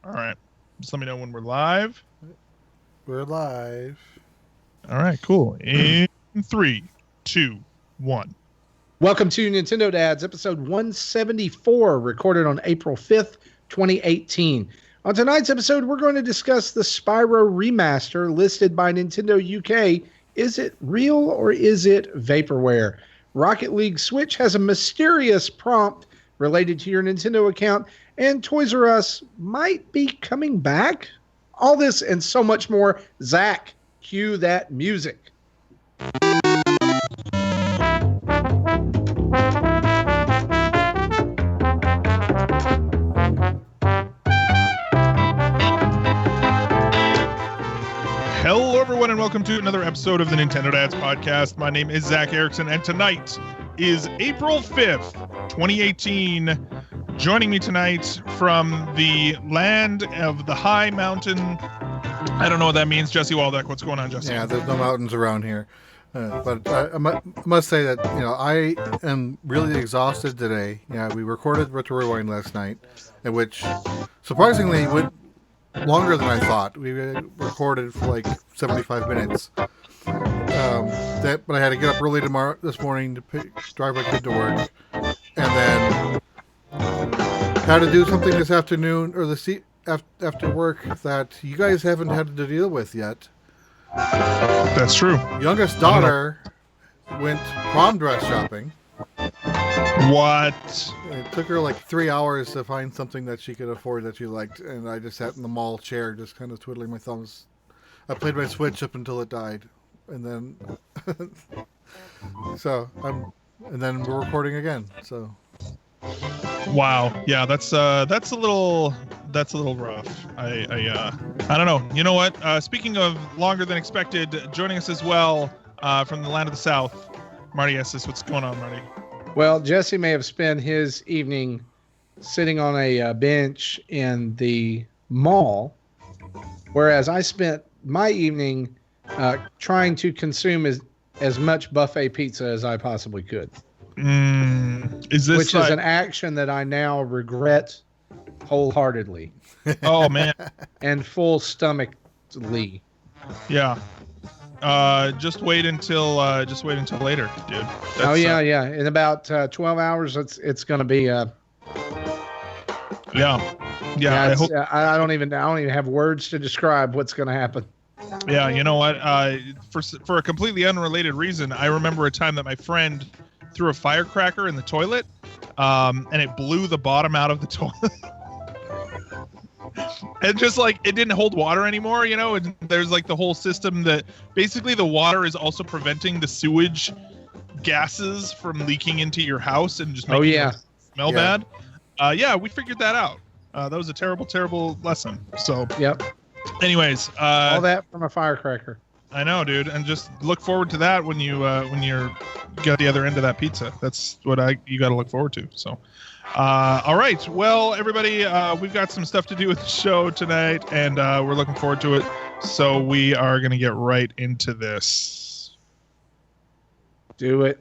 All right. Just let me know when we're live. We're live. All right, cool. In 3, 2, 1. Welcome to Nintendo Dads, episode 174, recorded on April 5th, 2018. On tonight's episode, we're going to discuss the Spyro remaster listed by Nintendo UK. Is it real or is it vaporware? Rocket League Switch has a mysterious prompt related to your Nintendo account, and Toys R Us might be coming back. All this and so much more. Zach, cue that music. Hello, everyone, and welcome to another episode of the Nintendo Dads podcast. My name is Zach Erickson, and tonight is April 5th, 2018. Joining me tonight from the land of the high mountain. I don't know what that means. Jesse Waldeck, what's going on, Jesse? Yeah, there's no mountains around here. But I must say that, I am really exhausted today. Yeah, we recorded Retro Rewind last night, in which, surprisingly, went longer than I thought. We recorded for like 75 minutes. But I had to get up early this morning to drive my kid to work, and then had to do something this afternoon or after work that you guys haven't had to deal with yet. That's true. Youngest daughter went prom dress shopping. What? It took her like 3 hours to find something that she could afford that she liked, and I just sat in the mall chair just kind of twiddling my thumbs. I played my Switch up until it died, and then and then we're recording again. So Wow. Yeah, that's a little rough. I don't know. You know what? Speaking of longer than expected, joining us as well from the land of the South, Marty Estes. What's going on, Marty? Well, Jesse may have spent his evening sitting on a bench in the mall, whereas I spent my evening trying to consume as much buffet pizza as I possibly could. Is an action that I now regret wholeheartedly. Oh, man. And full stomachly. Yeah. Just wait until later, dude. Yeah. In about 12 hours, it's going to be. Yeah. I don't even have words to describe what's going to happen. Yeah, you know what? For a completely unrelated reason, I remember a time that my friend threw a firecracker in the toilet, and it blew the bottom out of the toilet. And just like it didn't hold water anymore, and there's like the whole system that basically the water is also preventing the sewage gases from leaking into your house and just making it smell bad. Yeah, we figured that out. That was a terrible, terrible lesson. So yep. Anyways, all that from a firecracker. I know, dude, and just look forward to that when you're got the other end of that pizza. That's what you got to look forward to. So. All right. Well, everybody, we've got some stuff to do with the show tonight, and we're looking forward to it. So we are going to get right into this. Do it.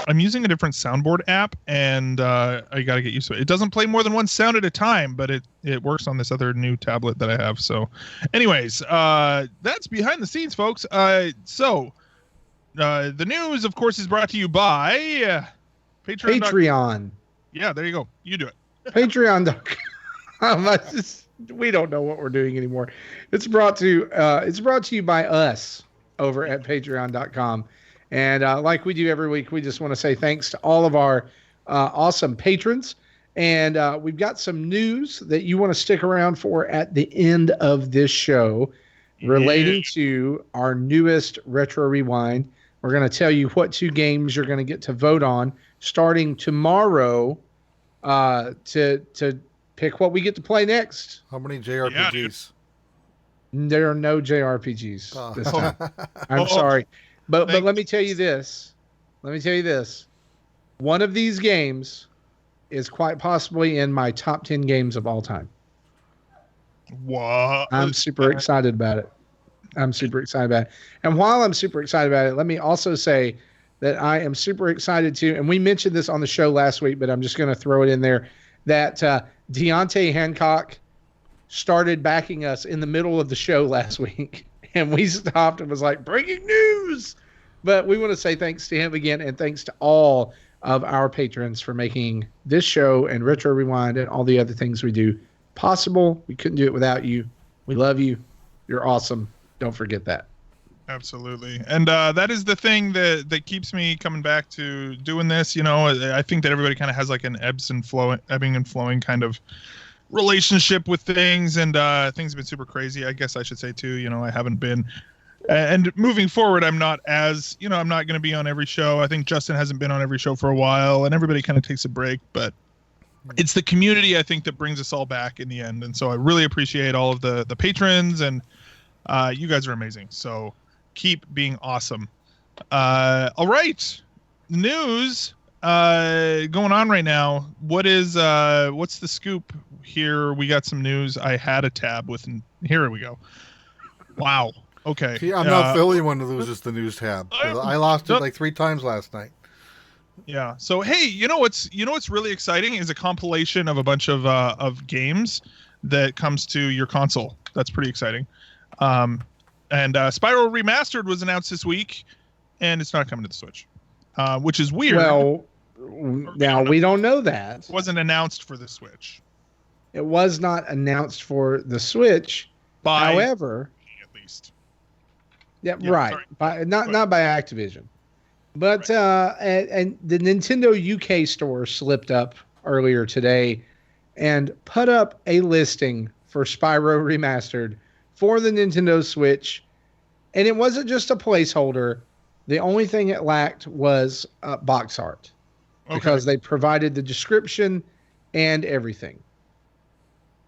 I'm using a different soundboard app, and I got to get used to it. It doesn't play more than one sound at a time, but it works on this other new tablet that I have. So anyways, that's behind the scenes, folks. The news, of course, is brought to you by Patreon. Yeah, there you go. You do it. Patreon.com. We don't know what we're doing anymore. It's brought to you by us over at Patreon.com. And like we do every week, we just want to say thanks to all of our awesome patrons. And we've got some news that you want to stick around for at the end of this show relating to our newest Retro Rewind. We're going to tell you what 2 games you're going to get to vote on starting tomorrow to pick what we get to play next. How many JRPGs? There are no JRPGs this time. I'm sorry. But let me tell you this. One of these games is quite possibly in my top 10 games of all time. What? I'm super excited about it. And while I'm super excited about it, let me also say that I am super excited to, and we mentioned this on the show last week, but I'm just going to throw it in there, that Deontay Hancock started backing us in the middle of the show last week, and we stopped and was like, breaking news! But we want to say thanks to him again, and thanks to all of our patrons for making this show and Retro Rewind and all the other things we do possible. We couldn't do it without you. We love you. You're awesome. Don't forget that. Absolutely. And that is the thing that keeps me coming back to doing this. You know, I think that everybody kind of has like an ebbing and flowing kind of relationship with things, and things have been super crazy, I guess I should say too. You know, I haven't been, and moving forward, I'm not as, you know, I'm not going to be on every show. I think Justin hasn't been on every show for a while, and everybody kind of takes a break, but it's the community, I think, that brings us all back in the end. And so I really appreciate all of the patrons, and you guys are amazing. So keep being awesome. All right. News going on right now. What's the scoop here? We got some news. I had a tab with, here we go. Wow. Okay. See, I'm not the only one who loses the news tab. I lost it like 3 times last night. Yeah. So hey, you know what's really exciting is a compilation of a bunch of games that comes to your console. That's pretty exciting. And Spyro Remastered was announced this week, and it's not coming to the Switch, which is weird. Well, now we don't know that. It wasn't announced for the Switch. It was not announced for the Switch. However, at least. Yeah, right. Not by Activision. But and the Nintendo UK store slipped up earlier today and put up a listing for Spyro Remastered for the Nintendo Switch. And it wasn't just a placeholder. The only thing it lacked was box art. Okay. Because they provided the description and everything.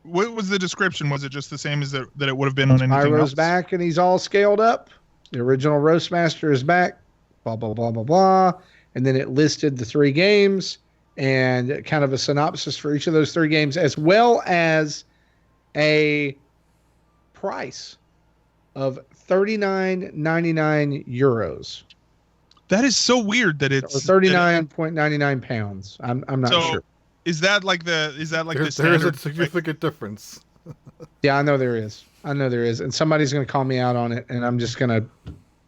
What was the description? Was it just the same as that it would have been on anything else? Spyro's back and he's all scaled up. The original Roastmaster is back. Blah, blah, blah, blah, blah. And then it listed the 3 games and kind of a synopsis for each of those 3 games, as well as a price of €39.99. That is so weird that it's 39.99 pounds. I'm not sure. Is that like the There is a significant difference. Yeah, I know there is. And somebody's going to call me out on it, and I'm just going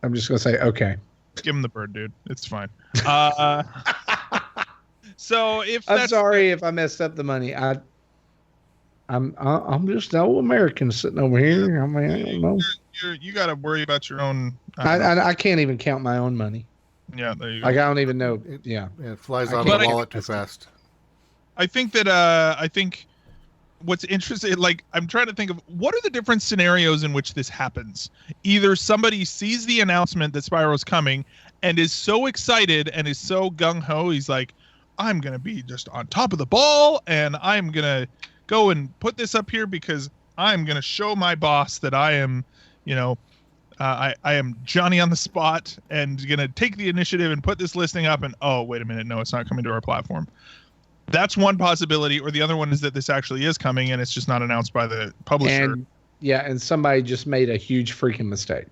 to say, okay. Give him the bird, dude. It's fine. So I'm sorry if I messed up the money. I'm just an old American sitting over here. I mean, I don't know. You got to worry about your own. I can't even count my own money. Yeah, there you go. Like I don't even know. It flies out of the wallet too fast. I think that what's interesting, like I'm trying to think of what are the different scenarios in which this happens. Either somebody sees the announcement that Spyro's coming and is so excited and is so gung-ho, he's like, I'm going to be just on top of the ball and I'm going to go and put this up here because I'm going to show my boss that I am, I am Johnny on the spot and going to take the initiative and put this listing up and, oh, wait a minute, no, it's not coming to our platform. That's one possibility, or the other one is that this actually is coming and it's just not announced by the publisher. And somebody just made a huge freaking mistake.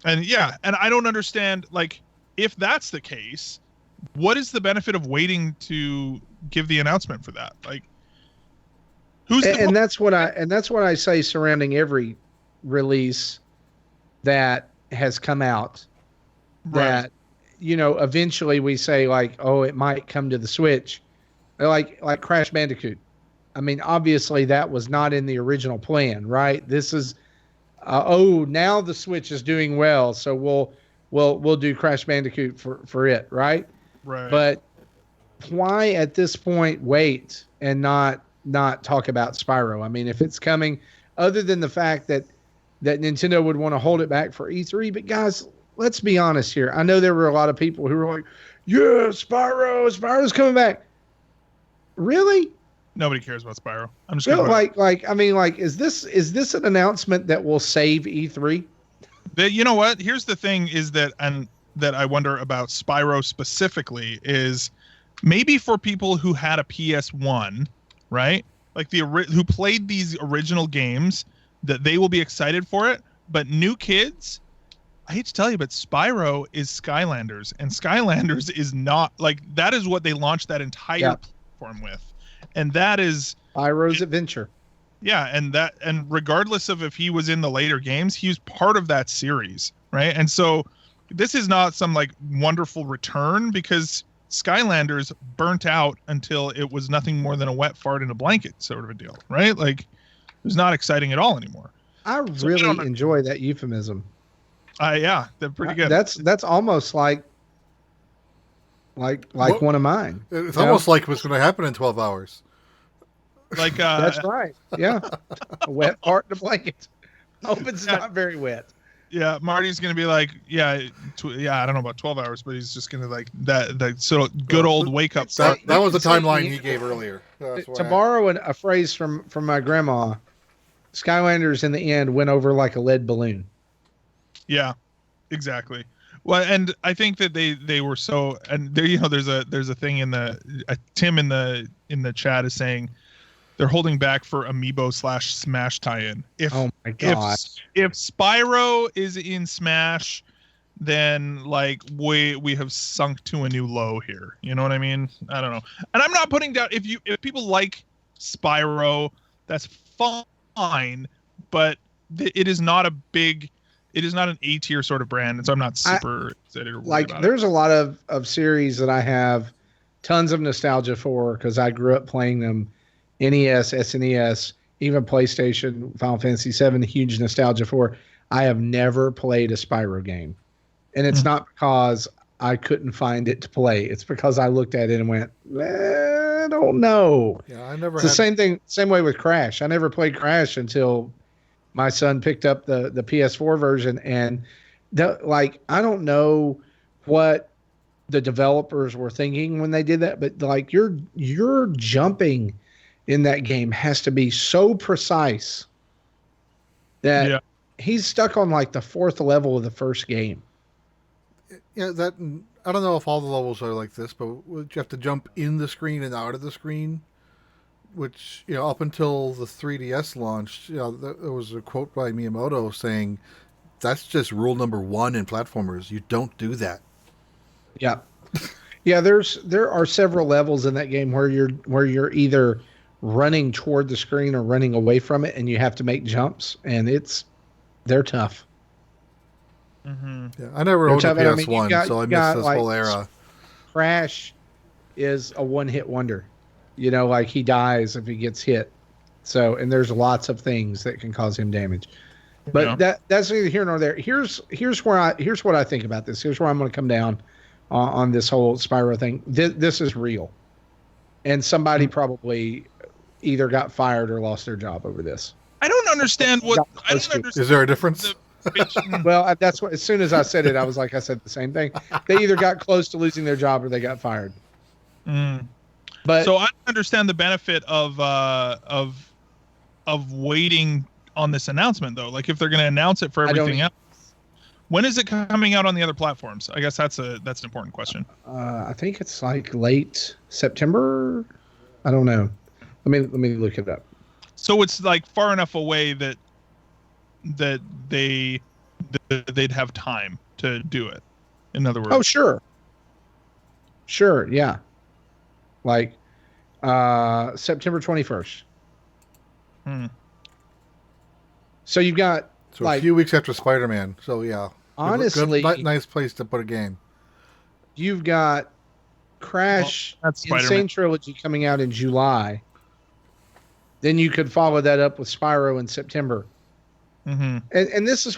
And I don't understand, like, if that's the case, what is the benefit of waiting to give the announcement for that? Like, that's what I say surrounding every release that has come out. Right. That eventually we say like, oh, it might come to the Switch. Like Crash Bandicoot. I mean, obviously that was not in the original plan, right? This is, now the Switch is doing well, so we'll do Crash Bandicoot for it, right? Right. But why at this point wait and not talk about Spyro? I mean, if it's coming, other than the fact that Nintendo would want to hold it back for E3, but guys, let's be honest here. I know there were a lot of people who were like, yeah, Spyro's coming back. Really? Nobody cares about Spyro. I'm just gonna is this an announcement that will save E3? You know what? Here's the thing: is that I wonder about Spyro specifically is maybe for people who had a PS1, right? Like who played these original games, that they will be excited for it. But new kids, I hate to tell you, but Spyro is Skylanders, and Skylanders is not like that is what they launched that entire platform with, and that is Spyro's Adventure. Yeah, and regardless of if he was in the later games, he was part of that series, right? And so this is not some like wonderful return because Skylanders burnt out until it was nothing more than a wet fart in a blanket sort of a deal, right? Like it was not exciting at all anymore. I really enjoy that euphemism. Yeah, they're pretty good. That's almost like one of mine. It's almost like what's going to happen in 12 hours. Like that's right. Yeah, a wet fart in a blanket. Hope it's not very wet. Yeah, Marty's gonna be like, I don't know about 12 hours, but he's just gonna like that so good old wake up. That was the timeline he gave earlier. To borrow a phrase from my grandma, Skylanders in the end went over like a lead balloon. Yeah, exactly. Well, and I think that they were so, and there, there's a thing in the Tim in the chat is saying they're holding back for Amiibo / Smash tie-in. Oh my gosh! If Spyro is in Smash, then like we have sunk to a new low here. You know what I mean? I don't know. And I'm not putting down if people like Spyro, that's fine, but it is not an A tier sort of brand, and so I'm not super excited to worry about there's a lot of series that I have tons of nostalgia for because I grew up playing them. NES, SNES, even PlayStation, Final Fantasy VII, huge nostalgia for. I have never played a Spyro game. And it's not because I couldn't find it to play. It's because I looked at it and went, I don't know. Yeah, I never. It's the same thing, same way with Crash. I never played Crash until my son picked up the PS4 version. And I don't know what the developers were thinking when they did that, but like you're jumping in that game has to be so precise that he's stuck on like the 4th level of the first game. Yeah, that I don't know if all the levels are like this, but you have to jump in the screen and out of the screen, which up until the 3DS launched, there was a quote by Miyamoto saying that's just rule number 1 in platformers. You don't do that. Yeah, yeah. There are several levels in that game where you're either running toward the screen or running away from it, and you have to make jumps, and they're tough. Mm-hmm. Yeah, I never owned a PS1, so I missed this whole era. Crash is a one-hit wonder. Like he dies if he gets hit. So, and there's lots of things that can cause him damage. But that's neither here nor there. Here's what I think about this. Here's where I'm going to come down on this whole Spyro thing. This is real, and somebody probably either got fired or lost their job over this. I don't understand Is there a difference? Well, that's what. As soon as I said it, I said the same thing. They either got close to losing their job or they got fired. But so I understand the benefit of waiting on this announcement though. Like if they're going to announce it for everything else, when is it coming out on the other platforms? I guess that's an important question. I think it's like late September. I don't know. Let me look it up. So it's like far enough away that they'd have time to do it. In other words. Oh, sure. Sure, yeah. Like September 21st. So you've got a few weeks after Spider-Man. So yeah. Honestly, nice place to put a game. You've got Crash Insane Trilogy coming out in July. Then you could follow that up with Spyro in September. Mm-hmm. And this is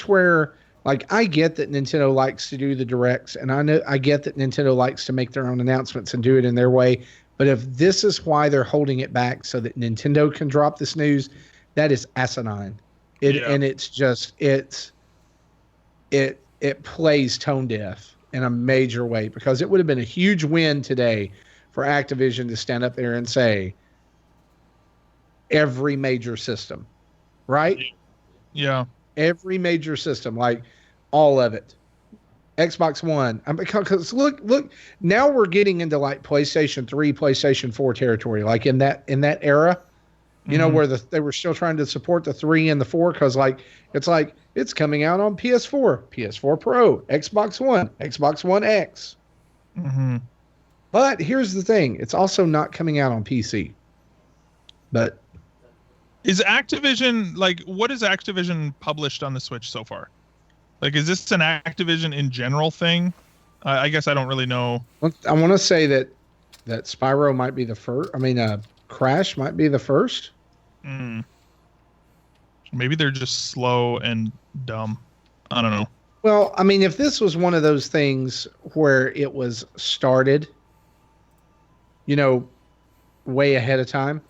where I get that Nintendo likes to do the directs, and I get that Nintendo likes to make their own announcements and do it in their way. But if this is why they're holding it back so that Nintendo can drop this news, that is asinine. And it's just it plays tone deaf in a major way, because it would have been a huge win today for Activision to stand up there and say every major system, right? Yeah. Every major system, like all of it. Xbox One. Because look, now we're getting into like PlayStation 3, PlayStation 4 territory. Like in that era, You know, where they were still trying to support the 3 and the 4 because it's coming out on PS4, PS4 Pro, Xbox One, Xbox One X. Mm-hmm. But here's the thing: it's also not coming out on PC. But is Activision what is Activision published on the Switch so far? Like, is this an Activision in general thing? I guess I don't really know. I want to say that Spyro might be the first. I mean, Crash might be the first. Maybe they're just slow and dumb. I don't know. Well, I mean, if this was one of those things where it was started, way ahead of time,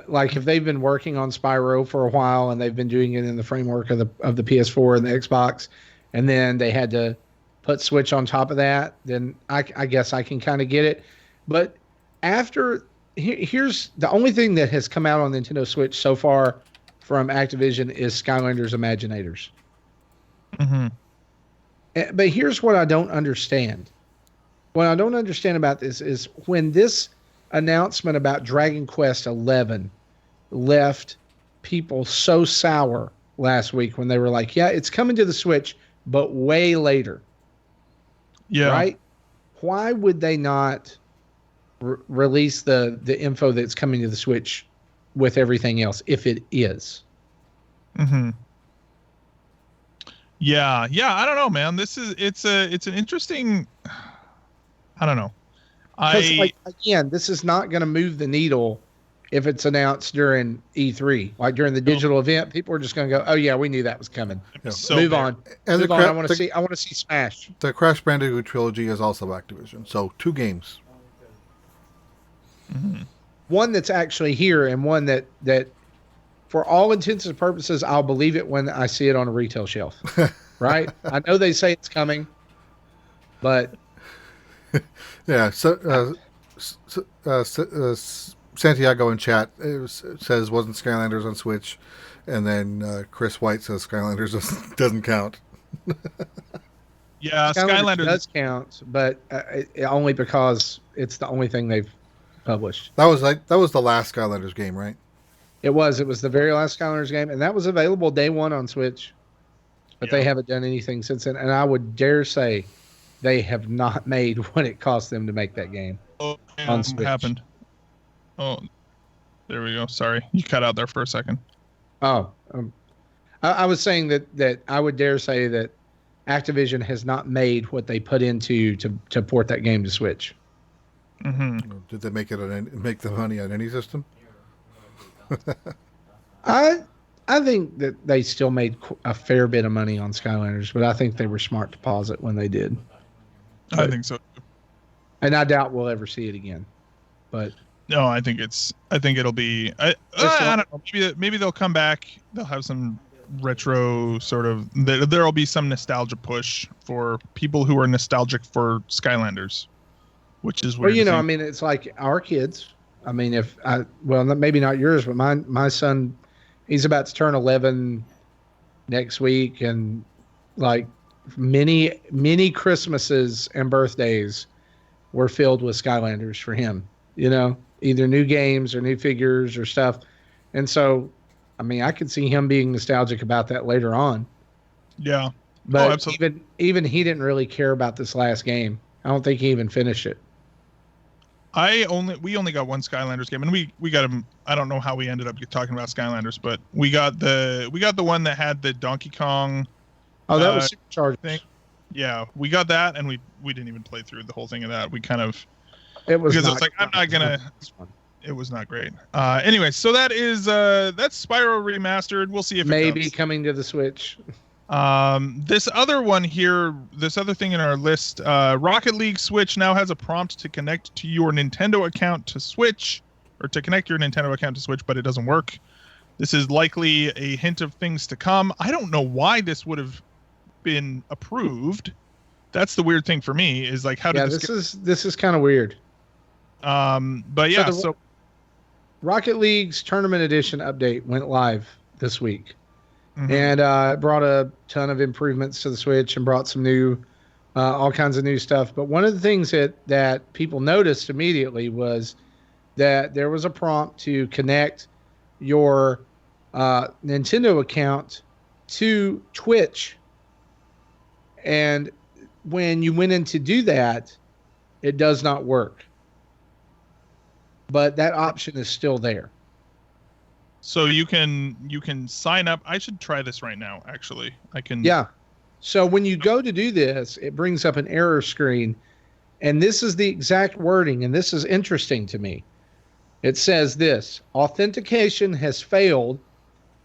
like if they've been working on Spyro for a while and they've been doing it in the framework of the PS4 and the Xbox, and then they had to put Switch on top of that, then I guess I can kind of get it. But here's the only thing that has come out on Nintendo Switch so far from Activision is Skylanders Imaginators. Mm-hmm. But here's what I don't understand. What I don't understand about this is when this announcement about Dragon Quest XI left people so sour last week when they were like, yeah, it's coming to the Switch, but way later. Yeah. Right? Why would they not release the info that's coming to the Switch with everything else if it is? Mm-hmm. Yeah. I don't know, man. It's an interesting. I don't know. Again, this is not going to move the needle if it's announced during E3, like during the digital event. People are just going to go, "Oh yeah, we knew that was coming." So move on. And Move on. I want to see Smash. The Crash Bandicoot trilogy is also Activision, so 2 games. Mm-hmm. One that's actually here, and one that for all intents and purposes, I'll believe it when I see it on a retail shelf. Right? I know they say it's coming, but yeah. So Santiago in chat says wasn't Skylanders on Switch, and then Chris White says Skylanders doesn't count. Yeah, Skylanders does count, but only because it's the only thing they've published. That was the last Skylanders game, right? It was the very last Skylanders game, and that was available day one on Switch, but they haven't done anything since then. And I would dare say they have not made what it cost them to make that game on Switch. What happened? Oh, there we go. Sorry, you cut out there for a second. Oh, I was saying that I would dare say that Activision has not made what they put into to port that game to Switch. Mm-hmm. Did they make the money on any system? I think that they still made a fair bit of money on Skylanders, but I think they were smart to pause it when they did. I think so. And I doubt we'll ever see it again. But no, I think it'll be. I don't know. Maybe they'll come back. They'll have some retro sort of. There'll be some nostalgia push for people who are nostalgic for Skylanders, which is weird. Well, I mean, it's like our kids. I mean, maybe not yours, but my son, he's about to turn 11 next week, and like many Christmases and birthdays were filled with Skylanders for him. Either new games or new figures or stuff, and so, I mean, I could see him being nostalgic about that later on. Yeah, but even he didn't really care about this last game. I don't think he even finished it. We only got one Skylanders game, and we got him. I don't know how we ended up talking about Skylanders, but we got the one that had the Donkey Kong. Oh, that was Supercharged thing. Yeah, we got that, and we didn't even play through the whole thing of that. We kind of it was because not, it's like I'm not gonna. It was not great. Anyway, so that's Spyro remastered. We'll see if maybe it comes. Coming to the Switch. This other one here, this other thing in our list, Rocket League Switch now has a prompt to connect to your Nintendo account to Switch, or to connect your Nintendo account to Switch, but it doesn't work. This is likely a hint of things to come. I don't know why this would have been approved. That's the weird thing for me, is like, how did this is kind of weird. But yeah, so Rocket League's Tournament Edition update went live this week. Mm-hmm. And it brought a ton of improvements to the Switch and brought some new, all kinds of new stuff. But one of the things that people noticed immediately was that there was a prompt to connect your Nintendo account to Twitch. And when you went in to do that, it does not work. But that option is still there. So you can sign up. I should try this right now, actually. I can. Yeah. So when you go to do this, it brings up an error screen. And this is the exact wording. And this is interesting to me. It says this: authentication has failed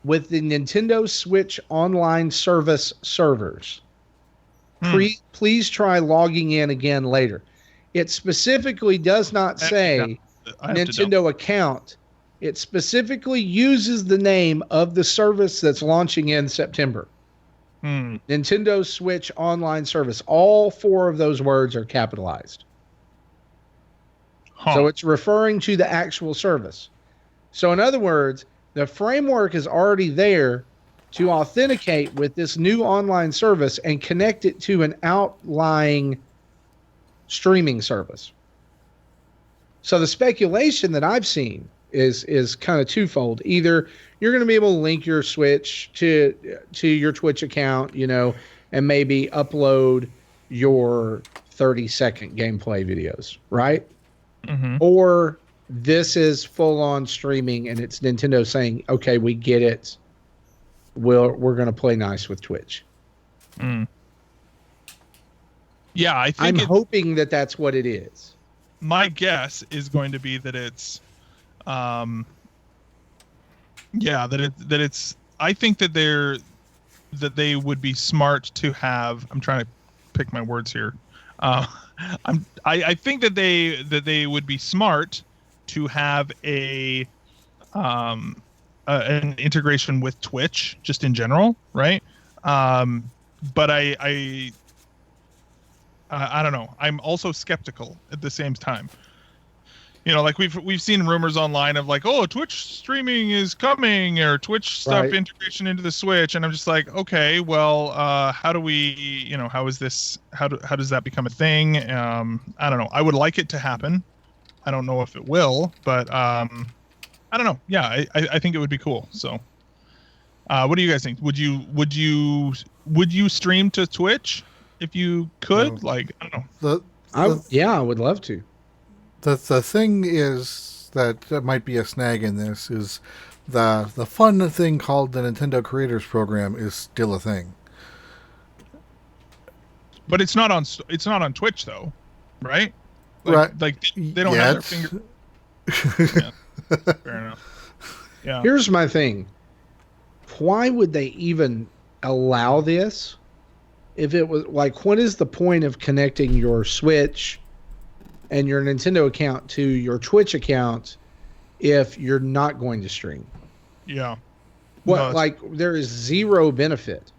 with the Nintendo Switch Online Service servers. Please try logging in again later. It specifically does not say Nintendo account. It specifically uses the name of the service that's launching in September. Nintendo Switch Online Service. All 4 of those words are capitalized. So it's referring to the actual service. So in other words, the framework is already there to authenticate with this new online service and connect it to an outlying streaming service. So the speculation that I've seen is kind of twofold. Either you're going to be able to link your Switch to your Twitch account, and maybe upload your 30-second gameplay videos, right? Mm-hmm. Or this is full-on streaming, and it's Nintendo saying, "Okay, we get it. We're going to play nice with Twitch." Yeah, I think I'm hoping that that's what it is. My guess is going to be that it's, that it's. I think that they would be smart to have. I'm trying to pick my words here. I think that they would be smart to have an integration with Twitch just in general, right? But I don't know. I'm also skeptical at the same time. Like we've seen rumors online of like, oh, Twitch streaming is coming, or Twitch stuff integration into the Switch, and I'm just like, okay, well, how do we, how is this? How does that become a thing? I don't know. I would like it to happen. I don't know if it will, but I don't know. Yeah, I think it would be cool. So, what do you guys think? Would you stream to Twitch if you could? Like, I don't know. I would love to. The thing is that might be a snag in this is the fun thing called the Nintendo Creators Program is still a thing. But it's not on Twitch though, right? Right. Like they don't have their finger. Yeah. Fair enough. Yeah. Here's my thing. Why would they even allow this? If it was like, what is the point of connecting your Switch and your Nintendo account to your Twitch account if you're not going to stream? Yeah. There is zero benefit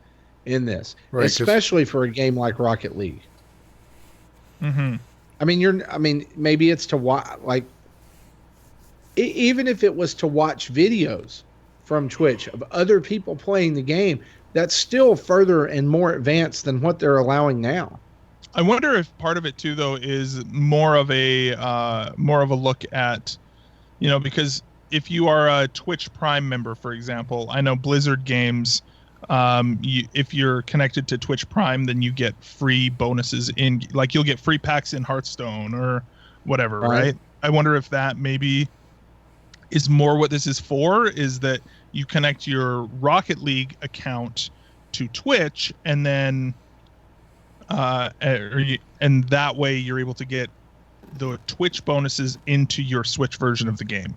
in this, right, especially for a game like Rocket League. Mm-hmm. I mean, maybe it's to watch, even if it was to watch videos from Twitch of other people playing the game, that's still further and more advanced than what they're allowing now. I wonder if part of it too, though, is more of a look at, because if you are a Twitch Prime member, for example, I know Blizzard games, if you're connected to Twitch Prime, then you get free bonuses you'll get free packs in Hearthstone or whatever, right? I wonder if that maybe is more what this is for, is that you connect your Rocket League account to Twitch, and then and that way you're able to get the Twitch bonuses into your Switch version of the game.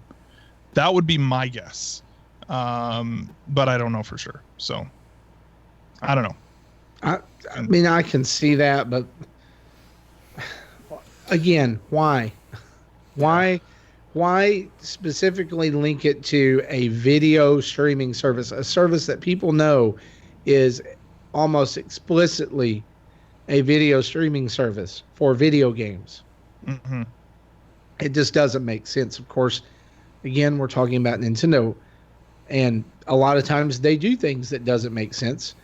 That would be my guess, but I don't know for sure. So I don't know. I mean, I can see that, but again, why? Why specifically link it to a video streaming service, a service that people know is almost explicitly a video streaming service for video games? Mm-hmm. It just doesn't make sense. Of course, again, we're talking about Nintendo, and a lot of times they do things that doesn't make sense.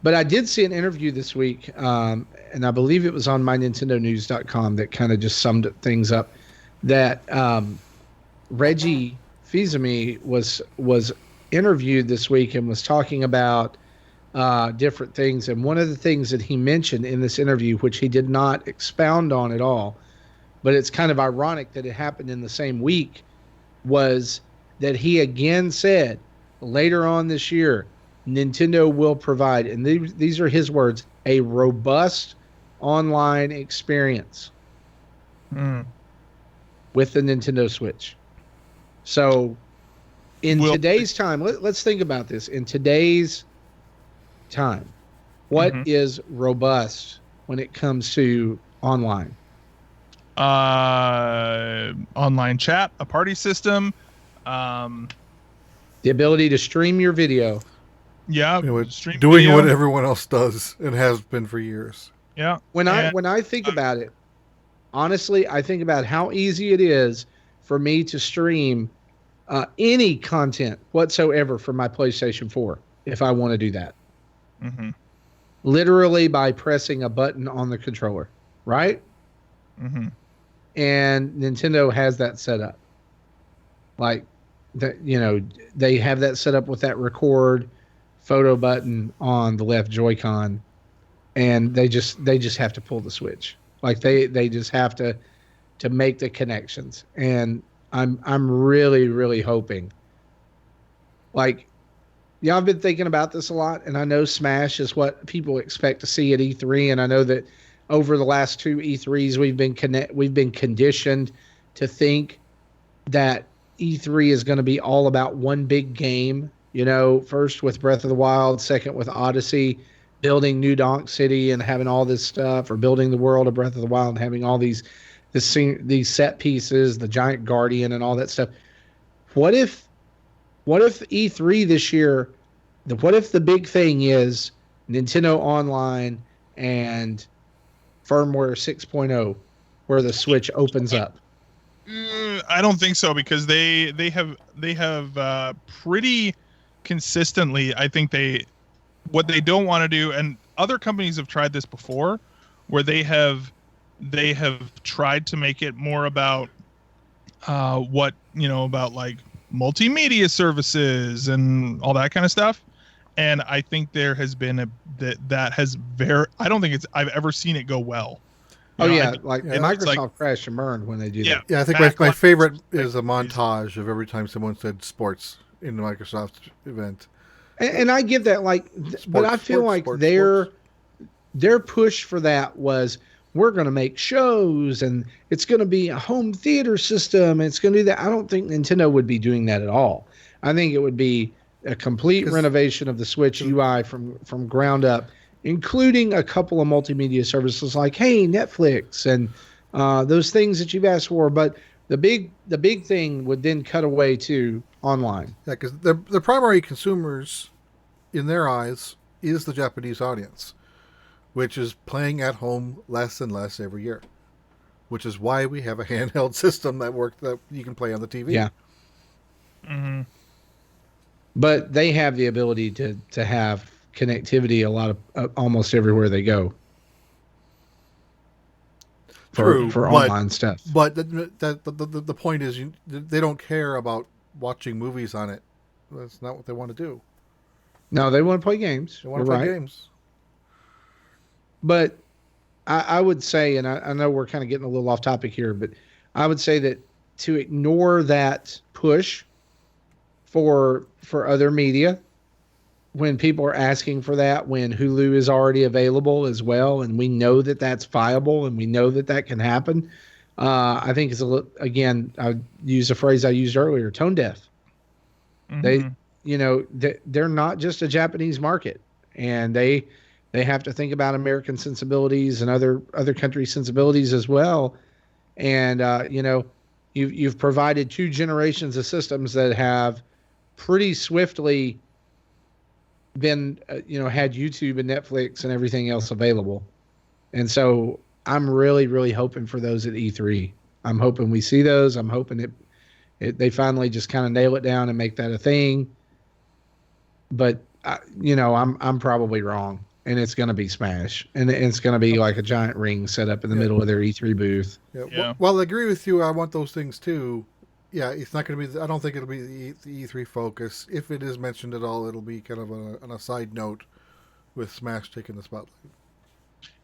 But I did see an interview this week, and I believe it was on mynintendonews.com that kind of just summed things up, that Reggie Fils-Aimé was interviewed this week and was talking about different things. And one of the things that he mentioned in this interview, which he did not expound on at all, but it's kind of ironic that it happened in the same week, was that he again said later on this year, Nintendo will provide, and these are his words, a robust online experience with the Nintendo Switch. So in today's time, let's think about this. In today's time, what is robust when it comes to online? Online chat, a party system, the ability to stream your video. Yeah, doing video. What everyone else does and has been for years. Yeah. When I think about it, honestly, I think about how easy it is for me to stream any content whatsoever from my PlayStation 4 if I want to do that. Literally by pressing a button on the controller, right? And Nintendo has that set up. Like, they have that set up with that record photo button on the left Joy-Con, and they just have to pull the switch. Like they just have to make the connections. And I'm really, really hoping. Like, I've been thinking about this a lot, and I know Smash is what people expect to see at E3, and I know that over the last 2 E3s we've been conditioned to think that E3 is going to be all about one big game. First with Breath of the Wild, second with Odyssey, building New Donk City and having all this stuff, or building the world of Breath of the Wild and having all these set pieces, the giant guardian and all that stuff. What if E3 this year, what if the big thing is Nintendo Online and firmware 6.0, where the Switch opens up? I don't think so, because they have pretty consistently, I think what they don't want to do, and other companies have tried this before, where they have tried to make it more about about like multimedia services and all that kind of stuff. And I think there has been I don't think I've ever seen it go well. Microsoft crashed and burned when they do that. Yeah, I think my favorite is a montage of every time someone said sports in the Microsoft event. And I give that, but I feel like their push for that was, we're going to make shows and it's going to be a home theater system. And it's going to do that. I don't think Nintendo would be doing that at all. I think it would be a complete renovation of the Switch UI from ground up, including a couple of multimedia services like, hey, Netflix and those things that you've asked for. But the big thing would then cut away to online. Yeah, because the primary consumers, in their eyes, is the Japanese audience, which is playing at home less and less every year, which is why we have a handheld system that you can play on the TV. Yeah. But they have the ability to have connectivity almost everywhere they go. For online stuff. But the point is, they don't care about watching movies on it. That's not what they want to do. No, they want to play games. They want to play games. But I would say, and I know we're kind of getting a little off topic here, but I would say that to ignore that push for other media, when people are asking for that, when Hulu is already available as well, and we know that that's viable and we know that can happen, I think it's again, I use a phrase I used earlier, tone deaf. They're not just a Japanese market, and they have to think about American sensibilities and other country sensibilities as well. And you've provided 2 generations of systems that have pretty swiftly been had YouTube and Netflix and everything else available. And so I'm really, really hoping for those at E3. I'm hoping we see those. I'm hoping they finally just kind of nail it down and make that a thing. But I'm probably wrong, and it's going to be Smash, and it's going to be like a giant ring set up in the middle of their E3 booth. Yeah. Well, I agree with you. I want those things too. Yeah, it's not going to be. I don't think it'll be the E3 focus. If it is mentioned at all, it'll be kind of on a side note, with Smash taking the spotlight.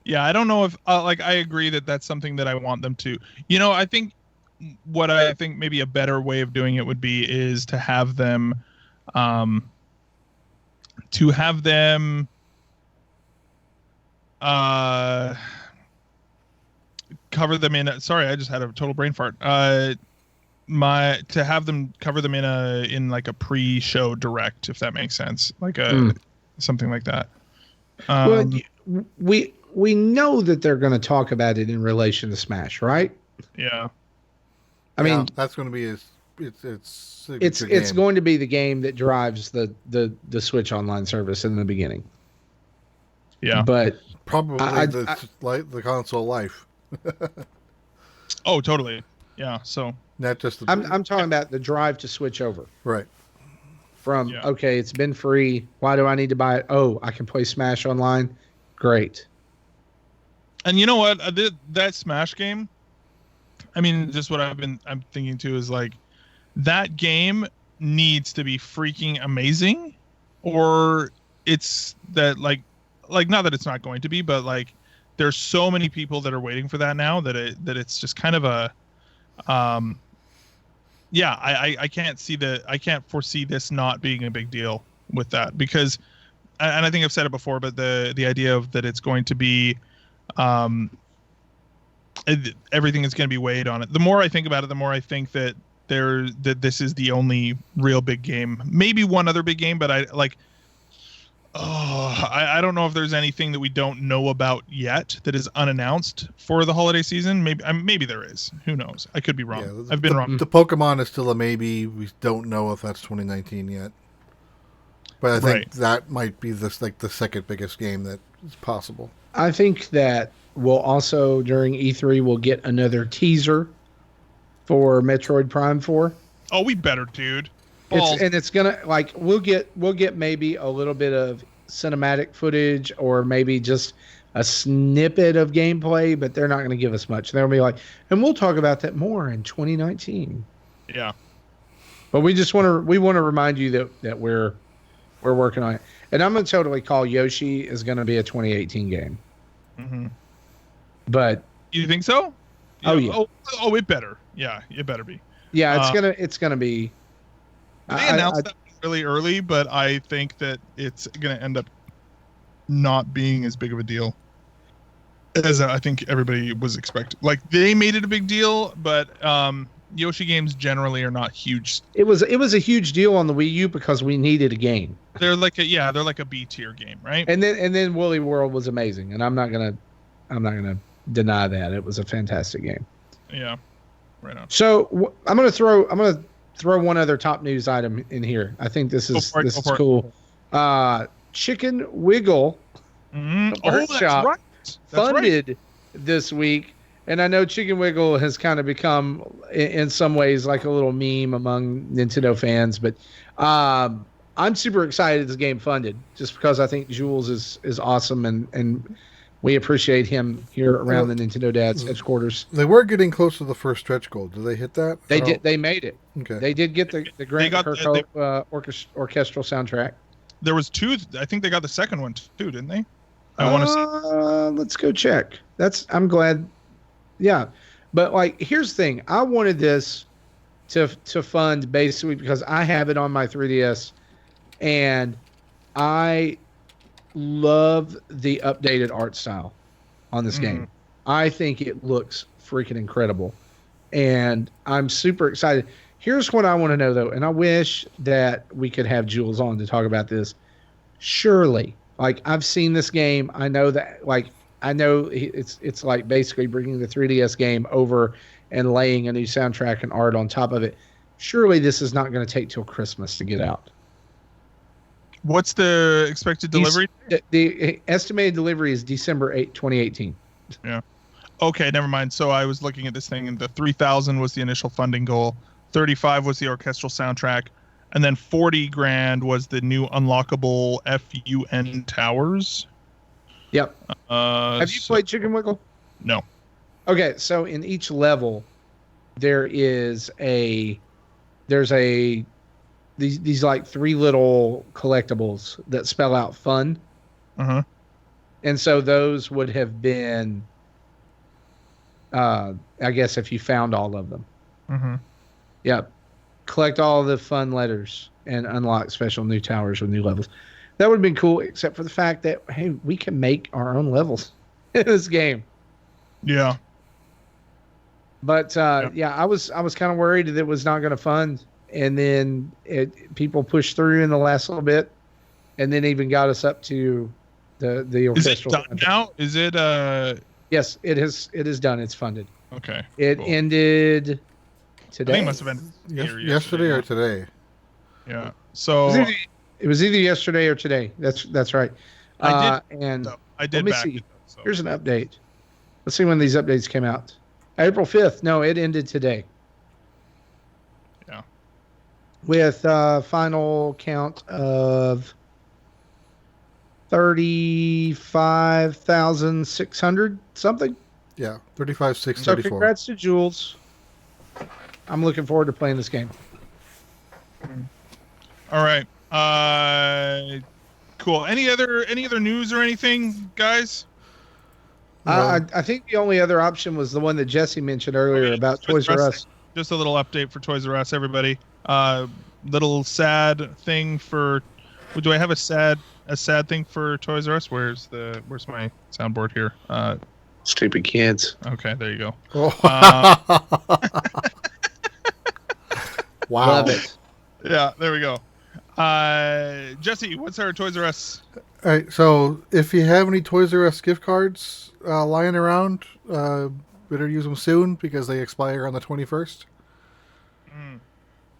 Yeah, I don't know if like I agree that that's something that I want them to. I think what I think maybe a better way of doing it would be is to have them, um, to have them, uh, cover them in. Sorry, I just had a total brain fart. To have them cover them in like a pre-show direct, if that makes sense, like something like that. Well, we know that they're going to talk about it in relation to Smash, right? Yeah. I mean, that's going to be it's going to be the game that drives the Switch Online service in the beginning. Yeah, but probably the console life. Oh, totally. Yeah. So not just. I'm talking about the drive to switch over. Right. From okay, it's been free. Why do I need to buy it? Oh, I can play Smash online. Great. And you know what? That Smash game. I mean, just what I'm thinking too is like that game needs to be freaking amazing, or it's that like not that it's not going to be, but like there's so many people that are waiting for that now that it's just kind of a I can't foresee this not being a big deal with that, because and I think I've said it before, but the idea of that it's going to be everything is going to be weighed on it. The more I think about it, the more I think that this is the only real big game. Maybe one other big game, but I don't know if there's anything that we don't know about yet that is unannounced for the holiday season. Maybe there is. Who knows? I could be wrong. Yeah, I've been wrong. The Pokemon is still a maybe. We don't know if that's 2019 yet. But I think that might be the second biggest game that is possible. I think that we'll also during E3 we'll get another teaser for Metroid Prime 4. Oh, we better, dude. It's gonna we'll get maybe a little bit of cinematic footage or maybe just a snippet of gameplay, but they're not going to give us much. They'll be like, and we'll talk about that more in 2019. Yeah. But we want to remind you that we're working on it, and I'm going to totally call Yoshi is going to be a 2018 game. Mm-hmm. But you think so? Yeah. Oh, it better. Yeah, it better be. Yeah, it's gonna be. They announced that really early, but I think that it's going to end up not being as big of a deal as I think everybody was expecting. Like they made it a big deal, but Yoshi games generally are not huge. It was a huge deal on the Wii U because we needed a game. They're like a B tier game, right? And then Woolly World was amazing, and I'm not gonna deny that it was a fantastic game. Yeah, right on. So I'm gonna throw one other top news item in here. I think this is cool. Chicken Wiggle Workshop funded this week. And I know Chicken Wiggle has kind of become, in some ways, like a little meme among Nintendo fans. But I'm super excited this game funded, just because I think Jules is awesome, and we appreciate him here around the Nintendo Dad's headquarters. They were getting close to the first stretch goal. Did they hit that? They did. They made it. Okay. They did get the Grant Kirkhope orchestral soundtrack. There was two. I think they got the second one too, didn't they? I want to see. Let's go check. I'm glad. Yeah, but here's the thing. I wanted this to fund basically because I have it on my 3DS, and I love the updated art style on this game. I think it looks freaking incredible, and I'm super excited. Here's what I want to know though, and I wish that we could have Jules on to talk about this. Surely, I've seen this game. I know that I know it's like basically bringing the 3DS game over and laying a new soundtrack and art on top of it. Surely this is not going to take till Christmas to get out. What's the expected delivery? The estimated delivery is December 8, 2018. Yeah. Okay, never mind. So I was looking at this thing, and the 3,000 was the initial funding goal. 35 was the orchestral soundtrack, and then 40 grand was the new unlockable FUN towers. Yep. Have you played Chicken Wiggle? No. Okay, so in each level, there is a there's these like 3 little collectibles that spell out fun. Uh-huh. And so those would have been, I guess, if you found all of them. Mm-hmm. Yep. Collect all the fun letters and unlock special new towers with new levels. That would have been cool, except for the fact that, hey, we can make our own levels in this game. Yeah. But yeah, I was kind of worried that it was not going to fund, and then people pushed through in the last little bit, and then even got us up to the orchestral. Is it done now? Is it Yes, it is done. It's funded. Okay. It ended today. I think it must have been yesterday or today. Yeah. So it was either yesterday or today. That's right. I did let me see. So. Here's an update. Let's see when these updates came out. April 5th. No, it ended today. Yeah. With a final count of 35,600 something. Yeah, 35,634. So congrats to Jules. I'm looking forward to playing this game. All right. Cool. Any other news or anything, guys? I think the only other option was the one that Jesse mentioned earlier about Toys R Us. Just a little update for Toys R Us, everybody. Little sad thing for. Do I have a sad thing for Toys R Us? Where's my soundboard here? Stupid kids. Okay, there you go. Wow. Love it. Yeah, there we go. Jesse, what's our Toys R Us? All right, so if you have any Toys R Us gift cards lying around, better use them soon because they expire on the 21st.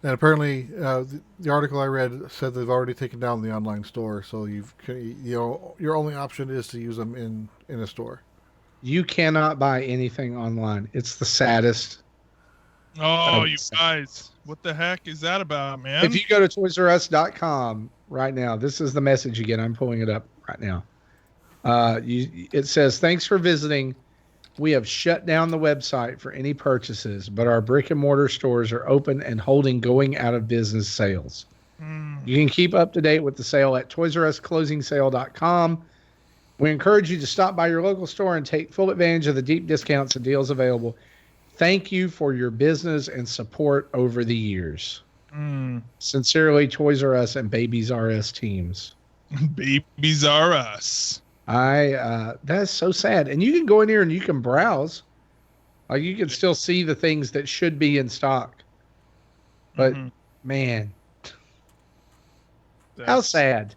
And apparently, the article I read said they've already taken down the online store, so your only option is to use them in a store. You cannot buy anything online. It's the saddest. Oh, you guys, what the heck is that about, man? If you go to ToysRUs.com right now, this is the message you get. I'm pulling it up right now. It says, "Thanks for visiting. We have shut down the website for any purchases, but our brick and mortar stores are open and holding going out of business sales. You can keep up to date with the sale at ToysRUsClosingSale.com. We encourage you to stop by your local store and take full advantage of the deep discounts and deals available. Thank you for your business and support over the years. Sincerely, Toys R Us and Babies R Us teams." Babies R Us. That's so sad. And you can go in here and you can browse. Like, you can still see the things that should be in stock. But man, how sad.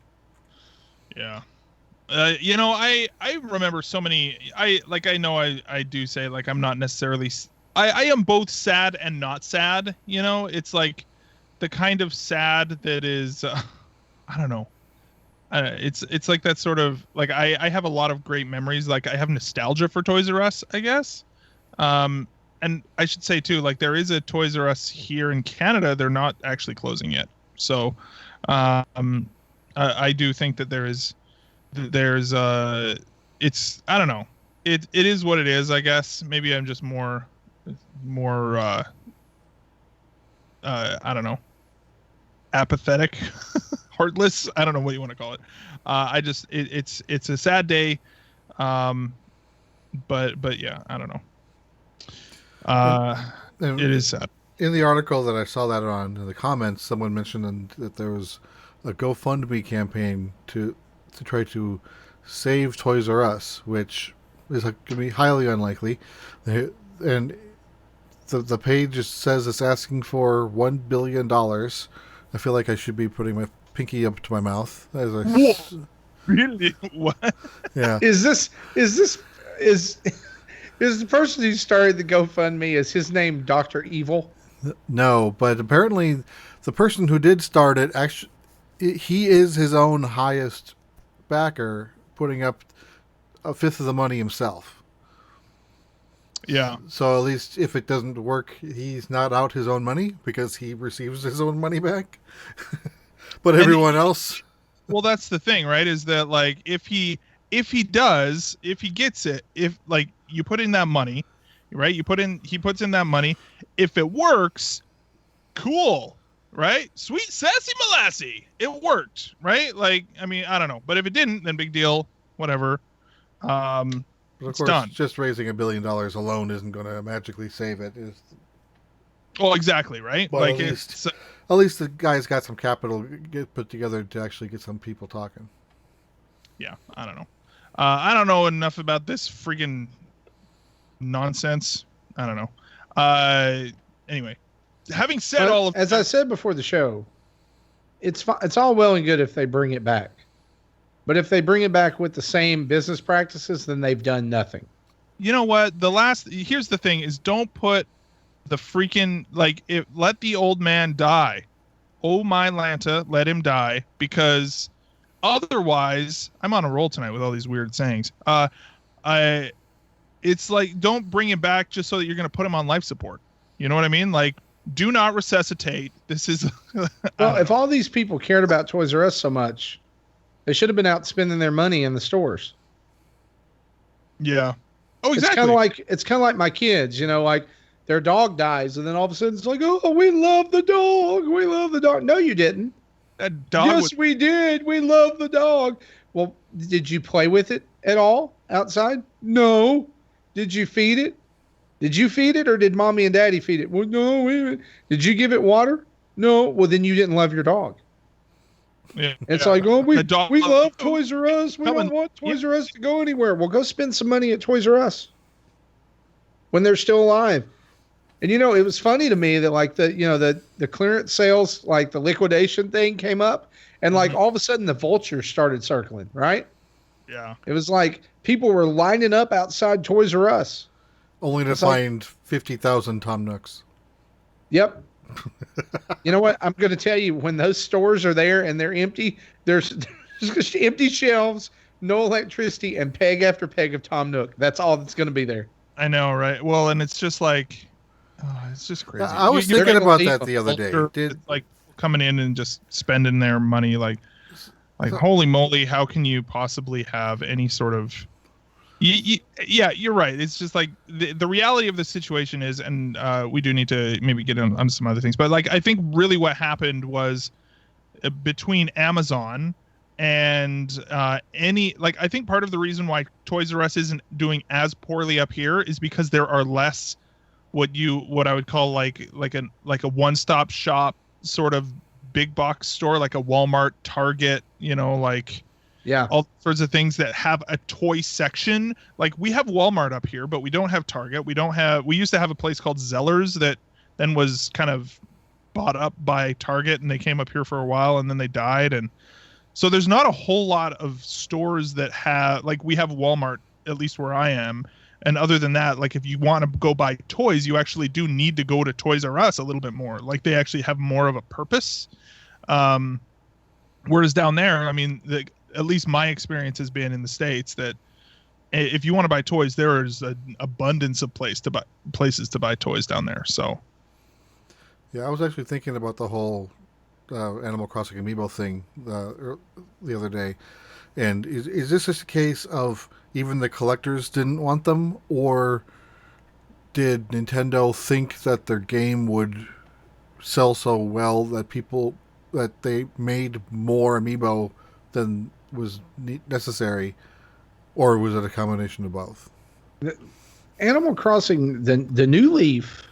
Yeah. I remember so many. I do say, like, I'm not necessarily. I am both sad and not sad. It's like the kind of sad that is, I don't know. It's like that sort of, like, I have a lot of great memories. Like, I have nostalgia for Toys R Us, I guess. And I should say too, like, there is a Toys R Us here in Canada. They're not actually closing yet. So, I do think that there's it's, I don't know. It is what it is, I guess. Maybe I'm just more I don't know, apathetic, heartless. I don't know what you want to call it. It's a sad day. But yeah, I don't know. It is sad. In the article that I saw that on, in the comments, someone mentioned that there was a GoFundMe campaign to try to save Toys R Us, which is going to be highly unlikely. And the page just says it's asking for $1 billion. I feel like I should be putting my pinky up to my mouth. Really? What? Yeah. Is the person who started the GoFundMe, is his name Dr. Evil? No, but apparently the person who did start it, actually, he is his own highest backer, putting up a fifth of the money himself. Yeah. So at least if it doesn't work, he's not out his own money because he receives his own money back. But everyone else. Well, that's the thing, right? Is that, like, if he gets it, if, like, you put in that money, right? He puts in that money. If it works, cool. right? Sweet sassy molassie. It worked, right? Like, I mean, I don't know, but if it didn't, then big deal. Whatever. But of It's course, done. just raising $1 billion alone isn't going to magically save it. Well, exactly, right? But like at least the guy's got some capital put together to actually get some people talking. Yeah, I don't know. I don't know enough about this freaking nonsense. I don't know. Anyway, having said all of as that, I said before the show, it's all well and good if they bring it back, but if they bring it back with the same business practices, then they've done nothing. you know what? Here's the thing: is don't put the freaking let the old man die. Oh my Lanta, let him die, because otherwise, I'm on a roll tonight with all these weird sayings. It's like, don't bring him back just so that you're going to put him on life support. You know what I mean? Like, do not resuscitate. This is well, if all these people cared about Toys R Us so much, they should have been out spending their money in the stores. Yeah. Oh, exactly. It's kind of like my kids, like their dog dies, and then all of a sudden it's like, oh, we love the dog. We love the dog. No, you didn't. That dog. Yes, we did. We love the dog. Well, did you play with it at all outside? No. Did you feed it? Did you feed it, or did mommy and daddy feed it? Well, no. Did you give it water? No. Well, then you didn't love your dog. Yeah. It's like, oh, we love you. Toys R Us. We don't want Toys R Us to go anywhere. Well, go spend some money at Toys R Us when they're still alive. And it was funny to me that like the clearance sales, like the liquidation thing came up, and like all of a sudden the vultures started circling, right? Yeah. It was like people were lining up outside Toys R Us. Only to find 50,000 Tom Nooks. Yep. You know what? I'm going to tell you, when those stores are there and they're empty, there's just empty shelves, no electricity, and peg after peg of Tom Nook. That's all that's going to be there. I know, right? Well, and it's just like, it's just crazy. I was thinking about that the other day. It's like coming in and just spending their money, like holy moly, how can you possibly have any sort of... Yeah, you're right. It's just like the reality of the situation is, and we do need to maybe get on some other things, but like I think really what happened was between Amazon and I think part of the reason why Toys R Us isn't doing as poorly up here is because there are less what I would call like a one-stop shop sort of big box store, like a Walmart, Target, yeah, all sorts of things that have a toy section. Like we have Walmart up here, but we don't have Target. We used to have a place called Zellers that then was kind of bought up by Target, and they came up here for a while and then they died. And so there's not a whole lot of stores that have, like we have Walmart, at least where I am. And other than that, like if you want to go buy toys, you actually do need to go to Toys R Us a little bit more. Like they actually have more of a purpose. Whereas down there, I mean, at least my experience has been in the States that if you want to buy toys, there is an abundance of places to buy toys down there. So, yeah, I was actually thinking about the whole Animal Crossing Amiibo thing the other day, and is this just a case of even the collectors didn't want them, or did Nintendo think that their game would sell so well that they made more Amiibo than was necessary, or was it a combination of both? Animal Crossing, the New Leaf,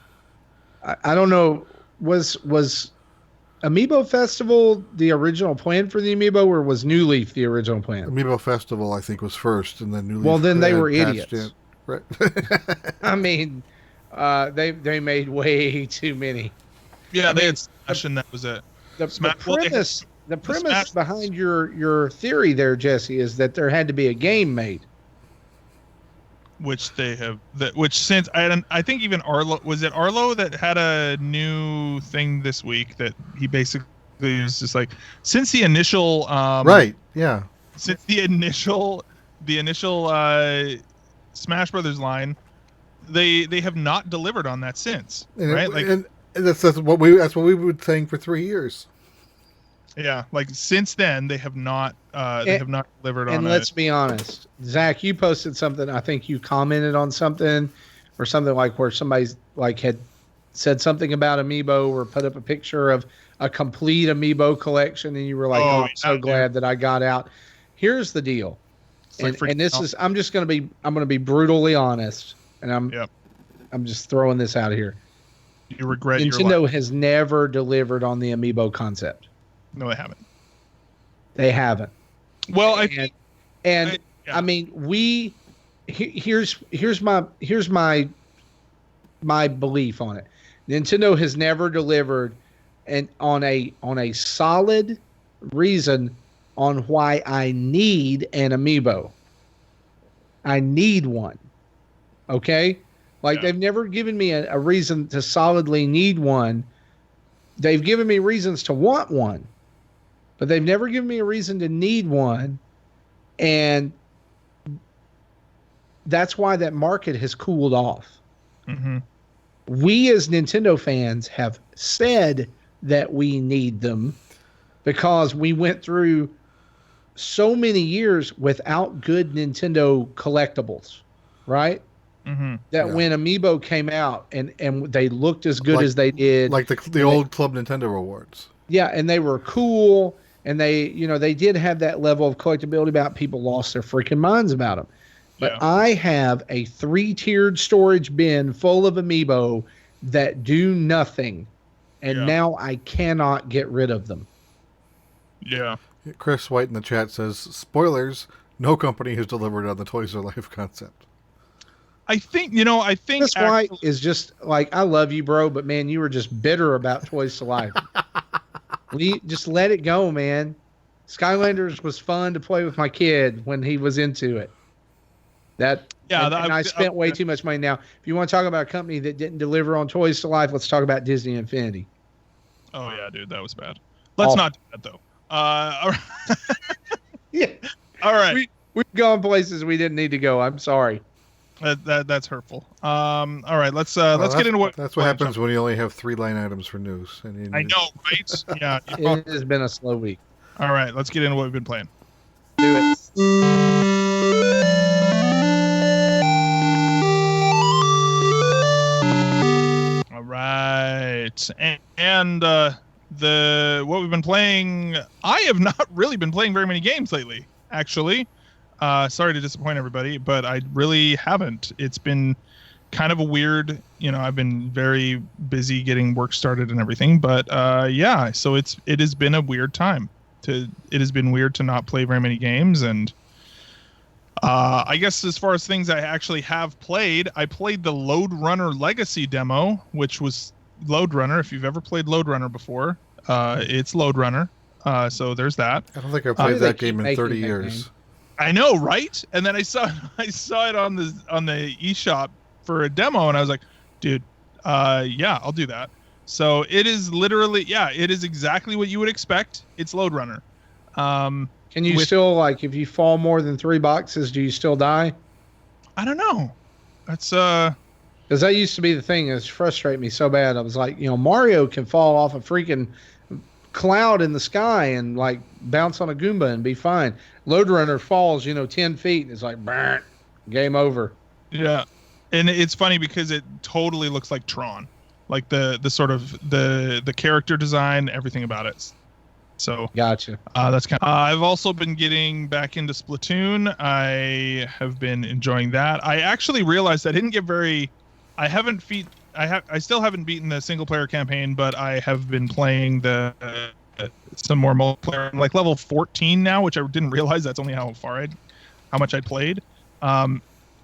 I don't know, was Amiibo Festival the original plan for the Amiibo, or was New Leaf the original plan? Amiibo Festival, I think, was first, and then New Leaf. Well, then they were idiots. In. Right. I mean, they made way too many. Yeah, they had Smash, and that was it. The premise behind your theory there, Jesse, is that there had to be a game made. Which they have. Since I think even Arlo that had a new thing this week that he basically was just like, since the initial right, yeah, since the initial Smash Brothers line, they have not delivered on that since, right? And that's what we were saying for 3 years. Yeah, like since then they have not delivered on it. And let's be honest, Zach, you posted something. I think you commented on something, or something like where somebody's like had said something about Amiibo or put up a picture of a complete Amiibo collection, and you were like, "Oh, I'm so glad that I got out." Here's the deal, and this is I'm going to be brutally honest, and I'm just throwing this out here. You regret Nintendo has never delivered on the Amiibo concept. No, they haven't. They haven't. Well, I mean, here's my belief on it. Nintendo has never delivered on a solid reason on why I need an Amiibo. I need one. Okay? They've never given me a reason to solidly need one. They've given me reasons to want one, but they've never given me a reason to need one. And that's why that market has cooled off. Mm-hmm. We as Nintendo fans have said that we need them because we went through so many years without good Nintendo collectibles, right? Mm-hmm. When Amiibo came out and they looked as good as they did. Like the old Club Nintendo rewards. Yeah, and they were cool, and they did have that level of collectability about people lost their freaking minds about them. But I have a 3-tiered storage bin full of Amiibo that do nothing, and now I cannot get rid of them. Yeah. Chris White in the chat says, spoilers, no company has delivered on the Toys R Life concept. I think Chris White is just like, I love you, bro, but man, you were just bitter about Toys to Life. Just let it go, man. Skylanders was fun to play with my kid when he was into it. I spent way too much money. Now, if you want to talk about a company that didn't deliver on Toys to Life, let's talk about Disney Infinity. Oh yeah, dude, that was bad. Let's not do that though. All right. Yeah. All right. We've gone places we didn't need to go. I'm sorry. That's hurtful. All right, let's get into what. That's what happens when you only have 3 line items for news. I know, right? Yeah. It has been a slow week. All right, let's get into what we've been playing. Do it. All right, and what we've been playing. I have not really been playing very many games lately, actually. Sorry to disappoint everybody, but I really haven't. It's been kind of a weird, I've been very busy getting work started and everything, but so it has been a weird time. It has been weird to not play very many games, and I guess as far as things I actually have played, I played the Lode Runner Legacy demo, which was Lode Runner. If you've ever played Lode Runner before, it's Lode Runner. So there's that. I don't think I've played that game in 30 years. I know, right? And then I saw it on the eShop for a demo, and I was like, dude, I'll do that. So it is literally, it is exactly what you would expect. It's Lode Runner. Can you still, if you fall more than 3 boxes, do you still die? I don't know. That's because that used to be the thing that frustrated me so bad. I was like, Mario can fall off a freaking cloud in the sky and bounce on a Goomba and be fine. Lode Runner falls 10 feet and it's like game over. Yeah, and it's funny because it totally looks like Tron, like the sort of the character design, everything about it. So gotcha. That's kind of. I've also been getting back into Splatoon. I have been enjoying that. I actually realized I didn't get very. I still haven't beaten the single player campaign, but I have been playing some more multiplayer. I'm level 14 now, which I didn't realize that's only how much I played. The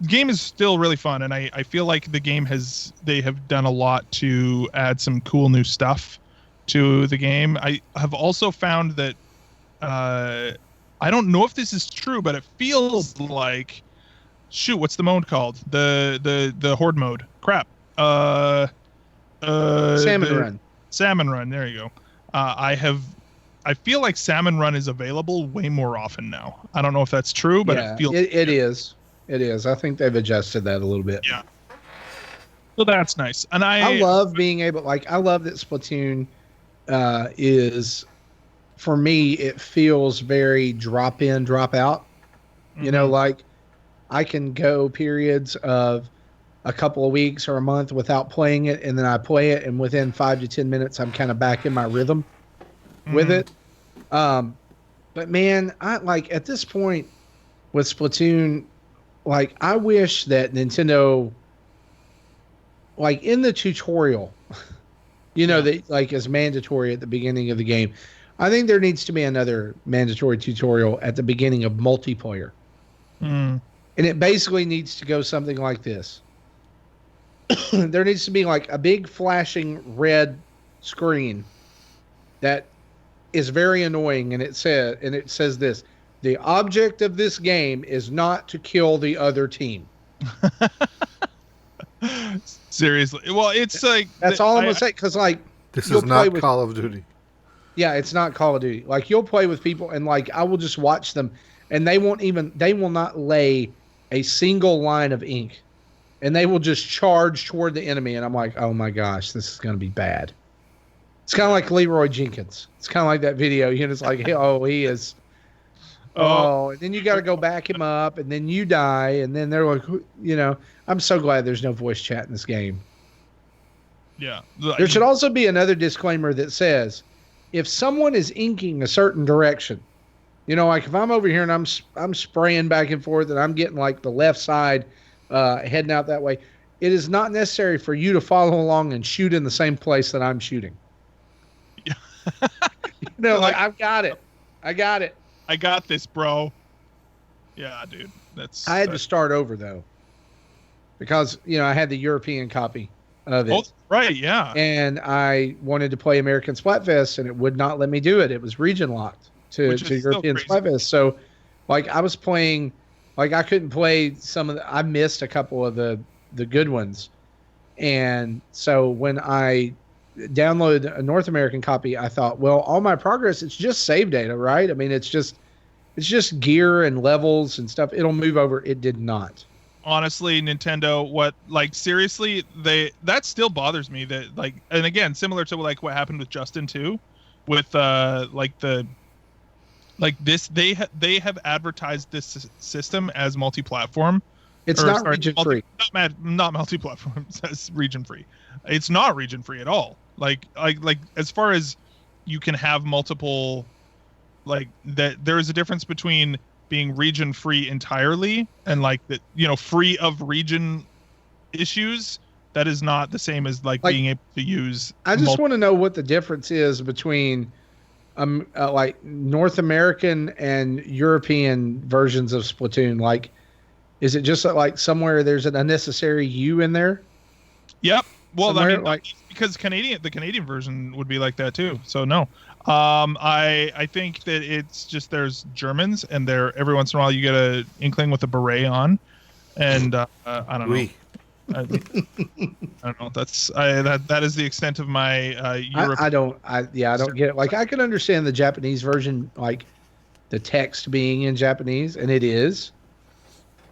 game is still really fun, and I feel like they have done a lot to add some cool new stuff to the game. I have also found that I don't know if this is true, but it feels like what's the mode called? The horde mode. Crap. Salmon Run. Salmon Run. There you go. I feel like Salmon Run is available way more often now. I don't know if that's true, but it feels. It is. It is. I think they've adjusted that a little bit. Yeah. So that's nice, and I love being able. I love that Splatoon is, for me, it feels very drop in, drop out. Mm-hmm. I can go periods of a couple of weeks or a month without playing it, and then I play it, and within 5 to 10 minutes, I'm kind of back in my rhythm with it. But man, I like at this point with Splatoon, like I wish that Nintendo, like in the tutorial, that like is mandatory at the beginning of the game. I think there needs to be another mandatory tutorial at the beginning of multiplayer. And it basically needs to go something like this. There needs to be like a big flashing red screen that is very annoying, and it says this: the object of this game is not to kill the other team. Seriously. Well, it's like that's all I'm gonna say, because like this is not Call of Duty. Yeah, it's not Call of Duty. Like you'll play with people, and like I will just watch them, and they will not lay a single line of ink, and they will just charge toward the enemy, and I'm like, oh my gosh, this is gonna be bad. It's kind of like Leroy Jenkins. It's kind of like that video. It's like, he is. Oh, and then you got to go back him up, and then you die, and then they're like, I'm so glad there's no voice chat in this game. Yeah. There should also be another disclaimer that says, if someone is inking a certain direction, like if I'm over here and I'm spraying back and forth and I'm getting like the left side heading out that way, it is not necessary for you to follow along and shoot in the same place that I'm shooting. Like I've got it. I got this, bro. Yeah, dude. I had to start over though, because I had the European copy of it. Oh, right, yeah. And I wanted to play American Splatfest, and it would not let me do it. It was region locked to European Splatfest. So, like, I was playing, like, I couldn't play I missed a couple of the good ones. And so when I downloaded a North American copy, I thought, well, all my progress, it's just save data, right? I mean, it's just gear and levels and stuff. It'll move over. It did not. Honestly, Nintendo, seriously, that still bothers me, that like, and again, similar to like what happened with Justin too, with they have advertised this system as multi-platform. It's not region free. Not multi-platform. It says region free. It's not region free at all. Like as far as you can have multiple, like that, there is a difference between being region free entirely and like that, free of region issues. That is not the same as like being able to use. I just want to know what the difference is between like North American and European versions of Splatoon. Like, is it just like somewhere there's an unnecessary U in there? Yep. Well, somewhere, I mean, because the Canadian version would be like that too. So no. I think that it's just there's Germans, and every once in a while you get a inkling with a beret on, and I don't know. I don't know. That is the extent of my Europe. I don't get it. Like, I can understand the Japanese version, like the text being in Japanese, and it is.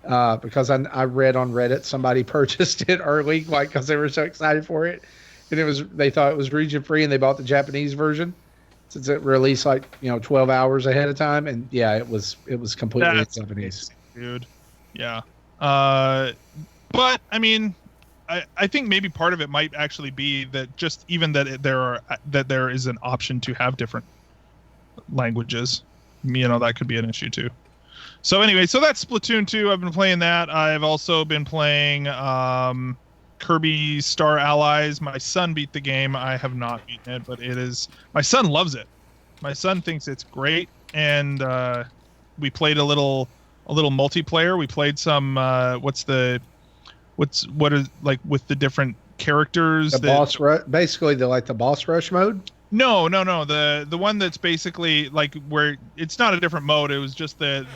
Because I read on Reddit somebody purchased it early, like because they were so excited for it, and they thought it was region free, and they bought the Japanese version since it released 12 hours ahead of time, and yeah, it was completely in Japanese. Dude, yeah. But I mean, I think maybe part of it might actually be that just even that there is an option to have different languages. That could be an issue too. So anyway, that's Splatoon 2. I've been playing that. I've also been playing Kirby Star Allies. My son beat the game. I have not beaten it, but my son loves it. My son thinks it's great, and we played a little multiplayer. We played some what is like with the different characters. Basically the boss rush mode. No. The one that's basically like where it's not a different mode. It was just the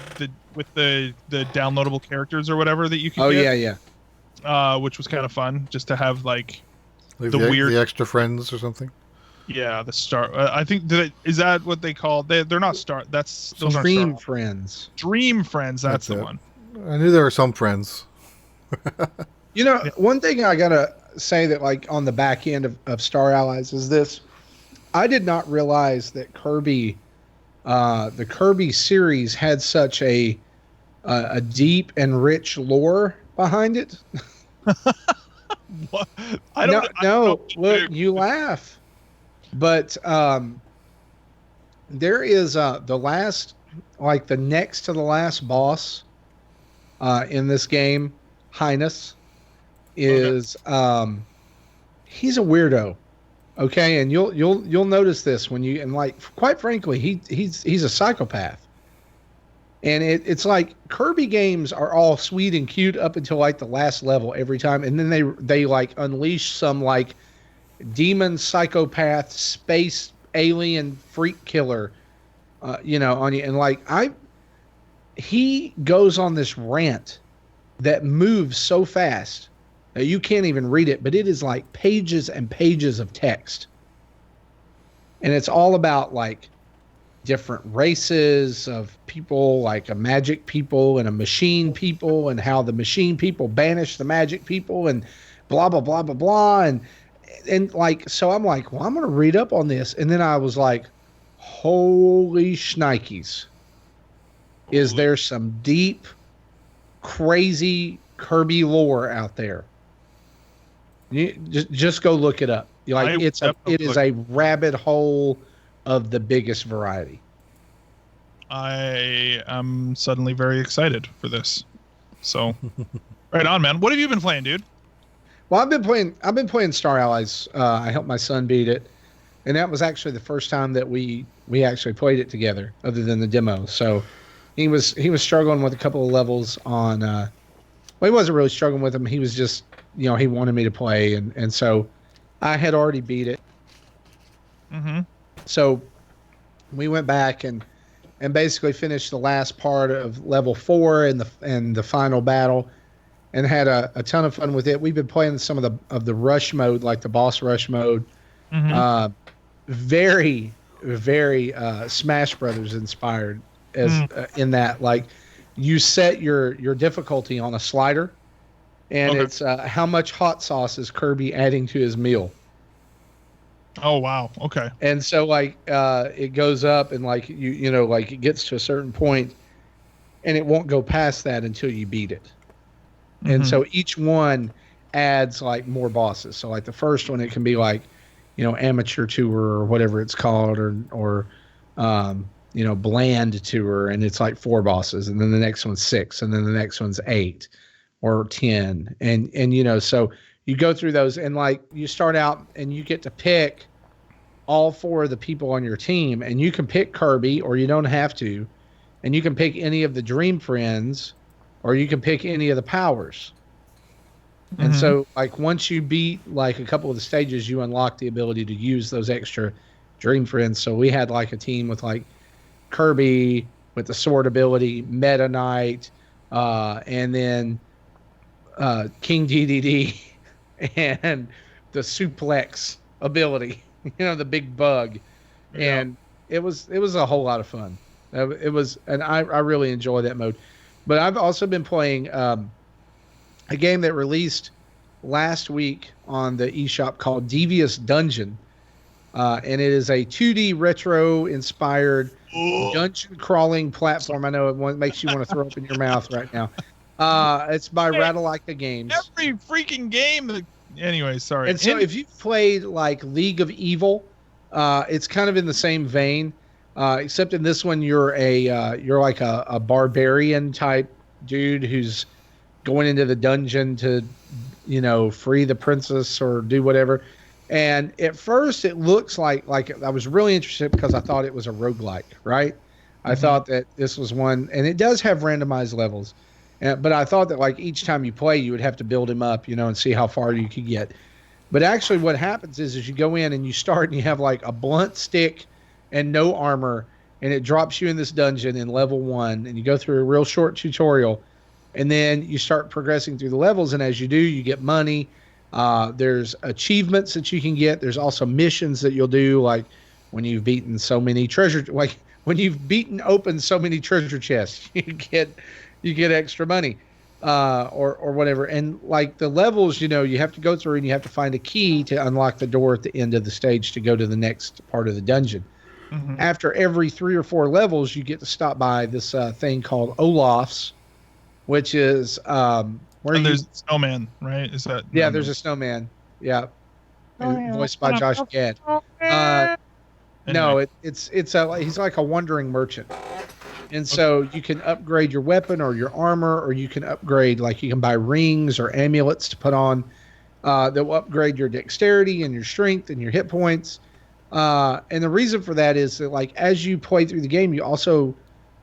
with the downloadable characters or whatever that you can. Oh get, yeah. Which was kind of fun, just to have like the weird extra friends or something. Yeah, the star. I think is that what they call? They're not star. Those Dream Friends. Dream Friends. That's the one. I knew there were some friends. One thing I gotta say that like on the back end of Star Allies is this. I did not realize that the Kirby series had such a deep and rich lore behind it. What? I don't know. Look, you laugh, but there is the last, like the next to the last boss in this game, Highness, is he's a weirdo. Okay, and you'll notice this when you, and like quite frankly, he's a psychopath. And it's like Kirby games are all sweet and cute up until like the last level every time, and then they like unleash some like demon psychopath space alien freak killer, on you. And like he goes on this rant that moves so fast that you can't even read it, but it is like pages and pages of text, and it's all about like different races of people, like a magic people and a machine people, and how the machine people banish the magic people, and blah blah blah blah blah. And like, so I'm like, well, I'm gonna read up on this, and then I was like, holy shnikes, is there some deep crazy Kirby lore out there? You just go look it up. Like, it is a rabbit hole of the biggest variety. I am suddenly very excited for this. So, right on, man. What have you been playing, dude? Well, I've been playing Star Allies. I helped my son beat it, and that was actually the first time that we actually played it together, other than the demo. So he was struggling with a couple of levels on. Well, he wasn't really struggling with them. He was just, he wanted me to play, and so I had already beat it. Mm-hmm. So we went back and basically finished the last part of level 4 and the final battle, and had a ton of fun with it. We've been playing some of the rush mode, like the boss rush mode. Mm-hmm. Very, very Smash Brothers inspired in that, like, you set your difficulty on a slider, and it's how much hot sauce is Kirby adding to his meal. Oh wow. Okay. And so like it goes up, and like like it gets to a certain point, and it won't go past that until you beat it. Mm-hmm. And so each one adds like more bosses. So like the first one, it can be like, amateur tour or whatever it's called, or bland tour, and it's like 4 bosses, and then the next one's 6, and then the next one's 8 or 10, and so you go through those, and like you start out and you get to pick all 4 of the people on your team, and you can pick Kirby, or you don't have to, and you can pick any of the Dream Friends, or you can pick any of the powers. Mm-hmm. And so like once you beat like a couple of the stages, you unlock the ability to use those extra Dream Friends. So we had like a team with like Kirby with the sword ability, Meta Knight, and then King DDD and the suplex ability, the big bug. Yeah. And it was a whole lot of fun. And I really enjoy that mode. But I've also been playing a game that released last week on the eShop called Devious Dungeon. And it is a 2D retro inspired dungeon crawling platform. I know it makes you want to throw up in your mouth right now. It's by Ratalaika Games. Every freaking game. Anyway, sorry. And so if you've played like League of Evil, it's kind of in the same vein, except in this one you're like a barbarian type dude who's going into the dungeon to, free the princess or do whatever. And at first it looks like I was really interested because I thought it was a roguelike, right? I thought that this was one, and it does have randomized levels. But I thought that like each time you play, you would have to build him up, and see how far you could get. But actually what happens is you go in and you start and you have like a blunt stick and no armor, and it drops you in this dungeon in level 1, and you go through a real short tutorial, and then you start progressing through the levels. And as you do, you get money. There's achievements that you can get. There's also missions that you'll do, like when you've beaten so many when you've beaten open so many treasure chests, you get extra money, or whatever. And like the levels, you have to go through and you have to find a key to unlock the door at the end of the stage to go to the next part of the dungeon. Mm-hmm. After every 3 or 4 levels, you get to stop by this thing called Olaf's, which is where And you there's Snowman, right? Is that? yeah, No, there's no. a snowman. Yeah, Oh, voiced by Josh Gad. Anyway. No, it's a he's like a wandering merchant. And Okay. so you can upgrade your weapon or your armor, or you can upgrade, like you can buy rings or amulets to put on that will upgrade your dexterity and your strength and your hit points. And the reason for that is that, like, as you play through the game, you also,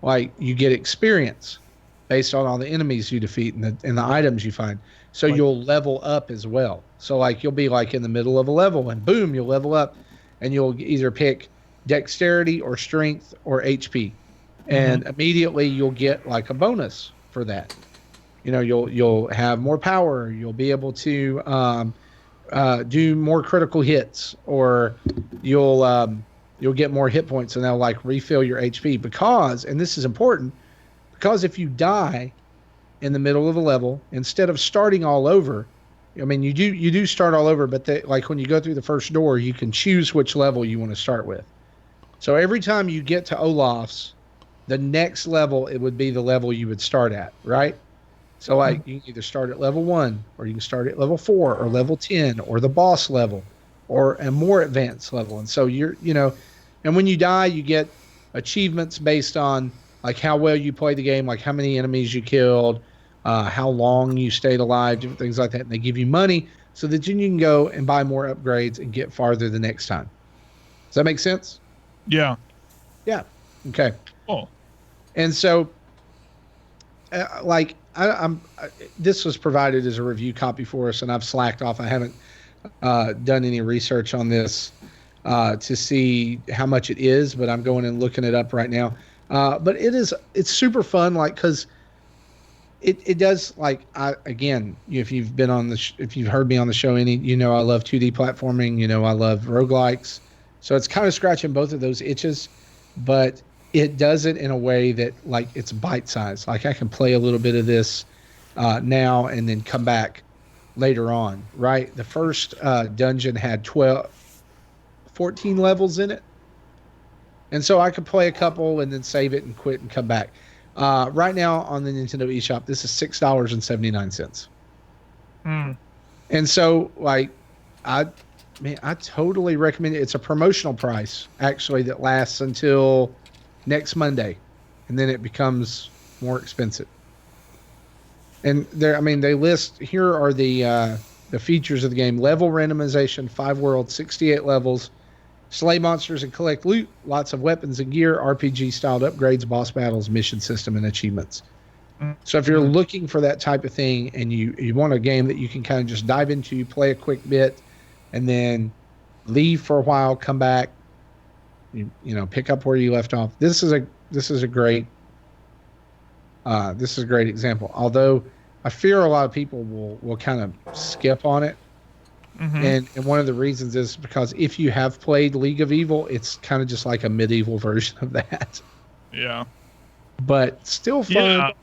like, you get experience based on all the enemies you defeat and the items you find. So Right. you'll level up as well. So, like, you'll be like in the middle of a level and boom, you'll level up, and you'll either pick dexterity or strength or HP, Mm-hmm. and immediately you'll get like a bonus for that. You know, you'll have more power. You'll be able to do more critical hits, or you'll get more hit points, and they'll like refill your HP. Because, and this is important, because if you die in the middle of a level, instead of starting all over, I mean, you do start all over, but like when you go through the first door, you can choose which level you want to start with. So every time you get to Olaf's, the next level, it would be the level you would start at, right? So like you can either start at level 1, or you can start at level 4 or level 10 or the boss level or a more advanced level. And so and when you die, you get achievements based on like how well you play the game, like how many enemies you killed, how long you stayed alive, different things like that. And they give you money so that you can go and buy more upgrades and get farther the next time. Does that make sense? Yeah. Yeah. Okay. Oh. And so, like, this was provided as a review copy for us, and I've slacked off. I haven't done any research on this to see how much it is, but I'm going and looking it up right now. But it's super fun, like, because it does, like, again, if you've been on if you've heard me on the show, I love 2D platforming, I love roguelikes, so it's kind of scratching both of those itches, but it does it in a way that, like, it's bite sized. Like, I can play a little bit of this now and then come back later on, right? The first dungeon had 14 levels in it. And so I could play a couple and then save it and quit and come back. Right now on the Nintendo eShop, this is $6.79. Mm. And so, like, I totally recommend it. It's a promotional price, actually, that lasts until next Monday, and then it becomes more expensive. And they list, here are the features of the game: level randomization, 5 worlds, 68 levels, slay monsters and collect loot, lots of weapons and gear, RPG styled upgrades, boss battles, mission system, and achievements. So if you're looking for that type of thing, and you want a game that you can kind of just dive into, play a quick bit, and then leave for a while, come back, pick up where you left off. This is a great example. Although I fear a lot of people will kind of skip on it. Mm-hmm. And one of the reasons is because if you have played League of Evil, it's kind of just like a medieval version of that. Yeah. But still fun,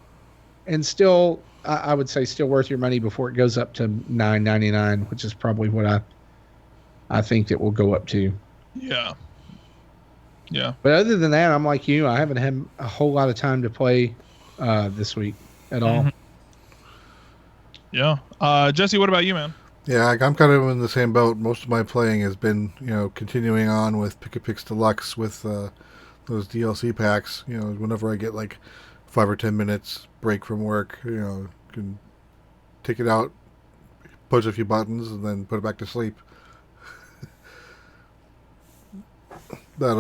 and still, I would say, still worth your money before it goes up to $9.99, which is probably what I think it will go up to. Yeah. Yeah. But other than that, I'm like you. I haven't had a whole lot of time to play this week at all. Yeah. Jesse, what about you, man? Yeah, I'm kind of in the same boat. Most of my playing has been, continuing on with Pick-a-Pix Deluxe with those DLC packs. Whenever I get like 5 or 10 minutes break from work, can take it out, push a few buttons, and then put it back to sleep. But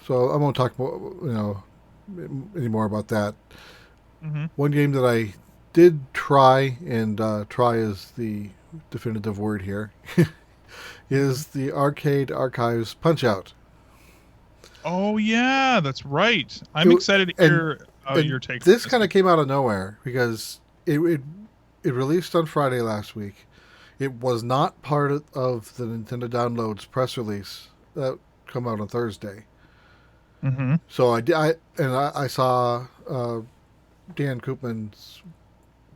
so I won't talk more, anymore about that. Mm-hmm. One game that I did try, and try is the definitive word here, is the Arcade Archives Punch-Out. Oh yeah, that's right. I'm excited to hear your take. This kind of came out of nowhere because it released on Friday last week. It was not part of the Nintendo Downloads press release that come out on Thursday. Mm-hmm. So I saw Dan Koopman's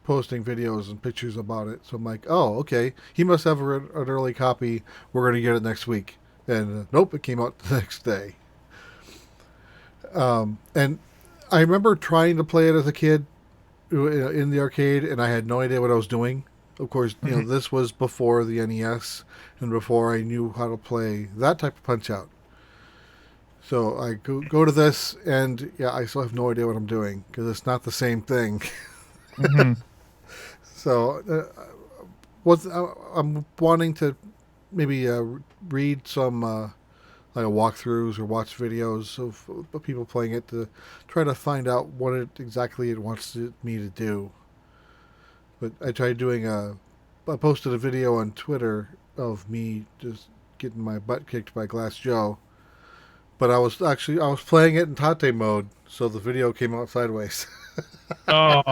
posting videos and pictures about it. So I'm like, oh, okay. He must have an early copy. We're going to get it next week. And nope, it came out the next day. And I remember trying to play it as a kid in the arcade, and I had no idea what I was doing. Of course, this was before the NES and before I knew how to play that type of Punch Out. So I go to this, and yeah, I still have no idea what I'm doing because it's not the same thing. Mm-hmm. So, I'm wanting to maybe read some like walkthroughs or watch videos of people playing it to try to find out what exactly it wants me to do. But I tried doing I posted a video on Twitter of me just getting my butt kicked by Glass Joe. But I was playing it in Tate mode, so the video came out sideways. Oh,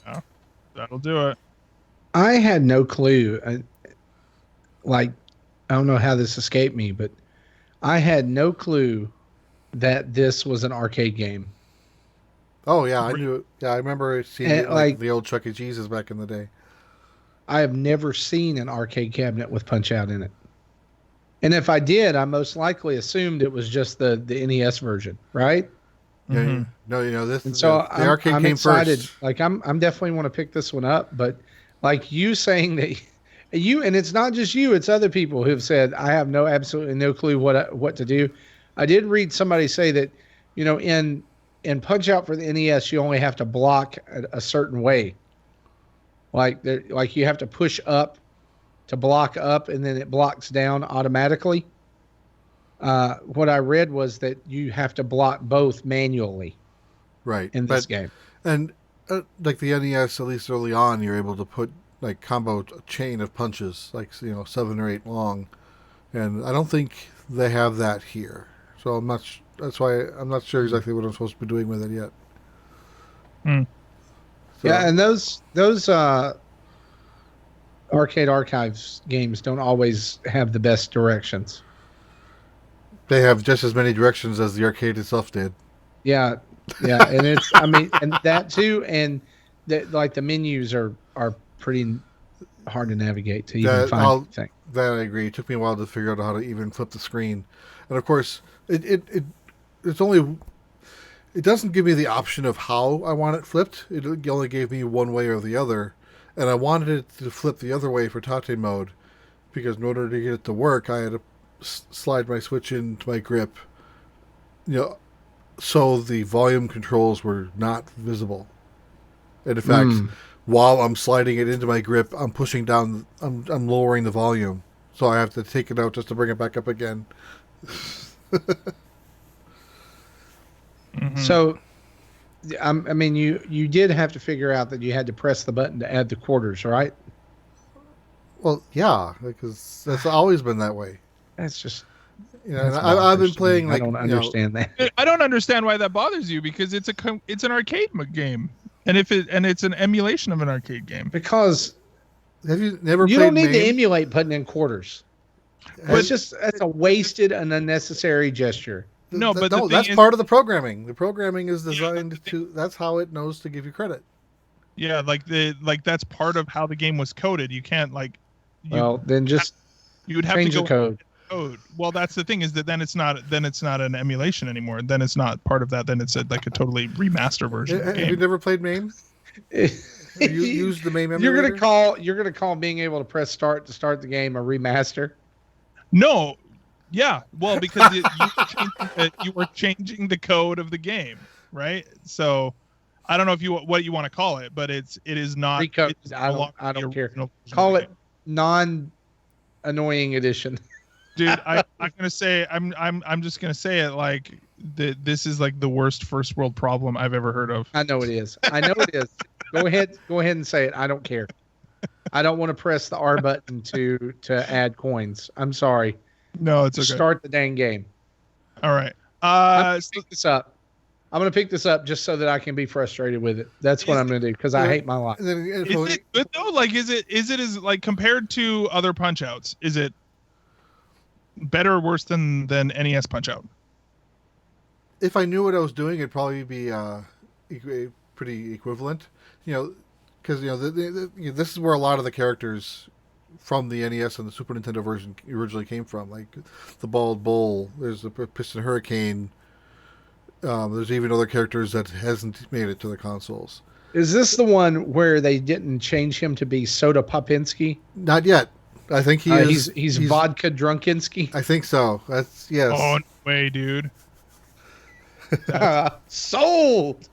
yeah, that'll do it. I had no clue. Like, I don't know how this escaped me, but I had no clue that this was an arcade game. Oh yeah, I knew it. Yeah, I remember seeing it like the old Chuck E. Cheese's back in the day. I have never seen an arcade cabinet with Punch Out in it. And if I did, I most likely assumed it was just the NES version, right? Yeah, mm-hmm. No, this. And so the arcade I'm came excited. first. Like I'm definitely want to pick this one up. But like you saying that and it's not just you, it's other people who've said I have absolutely no clue what to do. I did read somebody say that, in Punch Out for the NES, you only have to block a certain way. Like you have to push up to block up, and then it blocks down automatically. What I read was that you have to block both manually. Right. In this game. And like the NES, at least early on, you're able to put like combo chain of punches, like 7 or 8 long, and I don't think they have that here. So I'm not. That's why I'm not sure exactly what I'm supposed to be doing with it yet. Mm. So, yeah, and those Arcade Archives games don't always have the best directions. They have just as many directions as the arcade itself did. Yeah, and it's and that too, and the menus are pretty hard to navigate to even find anything. That I agree. It took me a while to figure out how to even flip the screen, and of course, it doesn't give me the option of how I want it flipped. It only gave me one way or the other. And I wanted it to flip the other way for Tate mode, because in order to get it to work, I had to slide my Switch into my grip, so the volume controls were not visible. And in fact, while I'm sliding it into my grip, I'm pushing down, I'm lowering the volume, so I have to take it out just to bring it back up again. Mm-hmm. So, you did have to figure out that you had to press the button to add the quarters, right? Well, yeah, because that's always been that way. That's just. I've been playing. I don't understand that. I don't understand why that bothers you, because it's an arcade game, and it's an emulation of an arcade game. Because have you never? You played don't need MAME? to emulate putting in quarters. That's a wasted and unnecessary gesture. That's part of the programming. The programming is designed to. That's how it knows to give you credit. Yeah, that's part of how the game was coded. You can't then just you would have change to the code. Well, that's the thing, is that then it's not an emulation anymore. Then it's not part of that. Then it's a totally remaster version. Have you never played MAME? Have you used the MAME emulator? You're gonna call being able to press start to start the game a remaster? No. Yeah, well, because you were changing the code of the game, right? So I don't know what you want to call it, but it is not. I don't care. Call it non-annoying edition. Dude, I'm gonna say I'm just gonna say it like this is like the worst first world problem I've ever heard of. I know it is. Go ahead and say it. I don't care. I don't want to press the R button to add coins. I'm sorry. No, it's okay. Start the dang game. All right. I'm gonna pick this up just so that I can be frustrated with it. That's what I'm gonna do, because I hate my life. Is it good though? Like, is it as like compared to other Punch Outs? Is it better or worse than NES Punch Out? If I knew what I was doing, it'd probably be pretty equivalent. Because this is where a lot of the characters from the NES and the Super Nintendo version originally came from, like the Bald Bull. There's the Piston Hurricane. There's even other characters that hasn't made it to the consoles. Is this the one where they didn't change him to be Soda Popinski? Not yet. I think He's vodka Drunkinski. I think so. That's yes. Oh, no way, dude. Sold.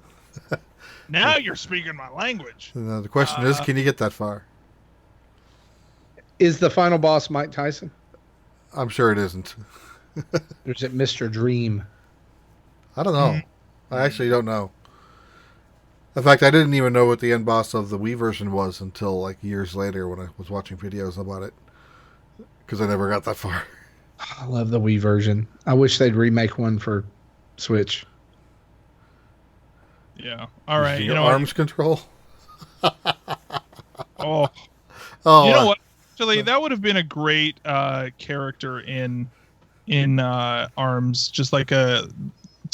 Now you're speaking my language. The question is, can you get that far? Is the final boss Mike Tyson? I'm sure it isn't. Or is it Mr. Dream? I don't know. I actually don't know. In fact, I didn't even know what the end boss of the Wii version was until like years later when I was watching videos about it. Because I never got that far. I love the Wii version. I wish they'd remake one for Switch. Yeah. All right. You know arms control. Oh. You know what? Actually, that would have been a great character in ARMS. Just like to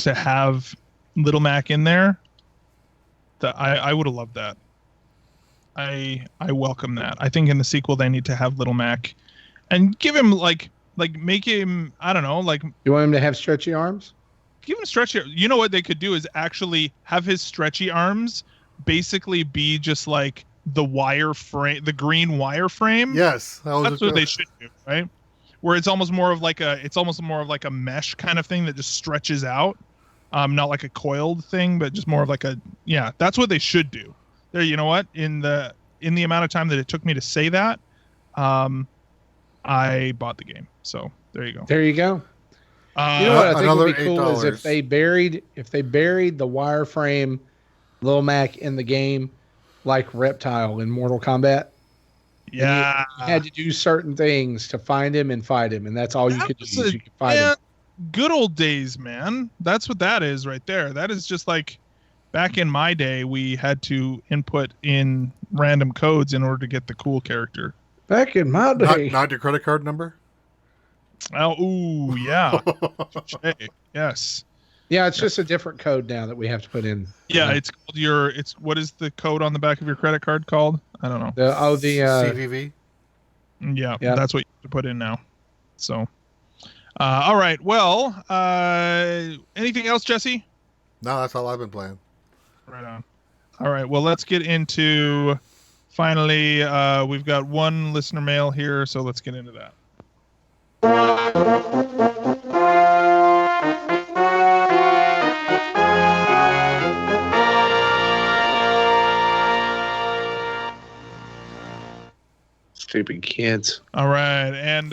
have Little Mac in there. I would have loved that. I welcome that. I think in the sequel they need to have Little Mac, and give him like make him, I don't know, like, you want him to have stretchy arms? Give him stretchy. You know what they could do is actually have his stretchy arms basically be just like the wire frame, the green wire frame. Yes, that's what they should do, right? Where it's almost more of like a mesh kind of thing that just stretches out. Not like a coiled thing, but just more of like that's what they should do. There, you know what? In the amount of time that it took me to say that, I bought the game. So there you go. There you go. You know what I think would be cool $8. Is if they buried the wireframe Lil Mac in the game like Reptile in Mortal Kombat. Yeah. You had to do certain things to find him and fight him, and that's all you could do. You could fight him. Good old days, man. That's what that is right there. That is just like back in my day, we had to input in random codes in order to get the cool character. Back in my day. Not your credit card number? Oh, ooh, yeah. Yes. Yeah, it's just a different code now that we have to put in. Yeah, it's called what is the code on the back of your credit card called? I don't know. The CVV? Yeah, that's what you have to put in now. So all right. Well, anything else, Jesse? No, that's all I've been playing. Right on. All right. Well, let's get into finally. We've got one listener mail here, so let's get into that. Stupid kids. All right, and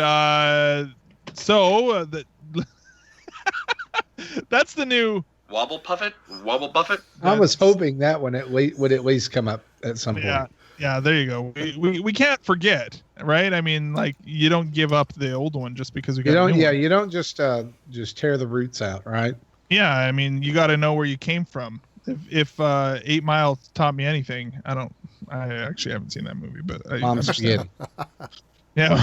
that's the new Wobble Buffet. I was hoping that one would at least come up at some point. Yeah. There you go. We can't forget, right? I mean, like, you don't give up the old one just because we got. You don't just tear the roots out, right? Yeah, I mean, you got to know where you came from. If 8 Mile taught me anything, I actually haven't seen that movie, but Mom's Spaghetti. Yeah,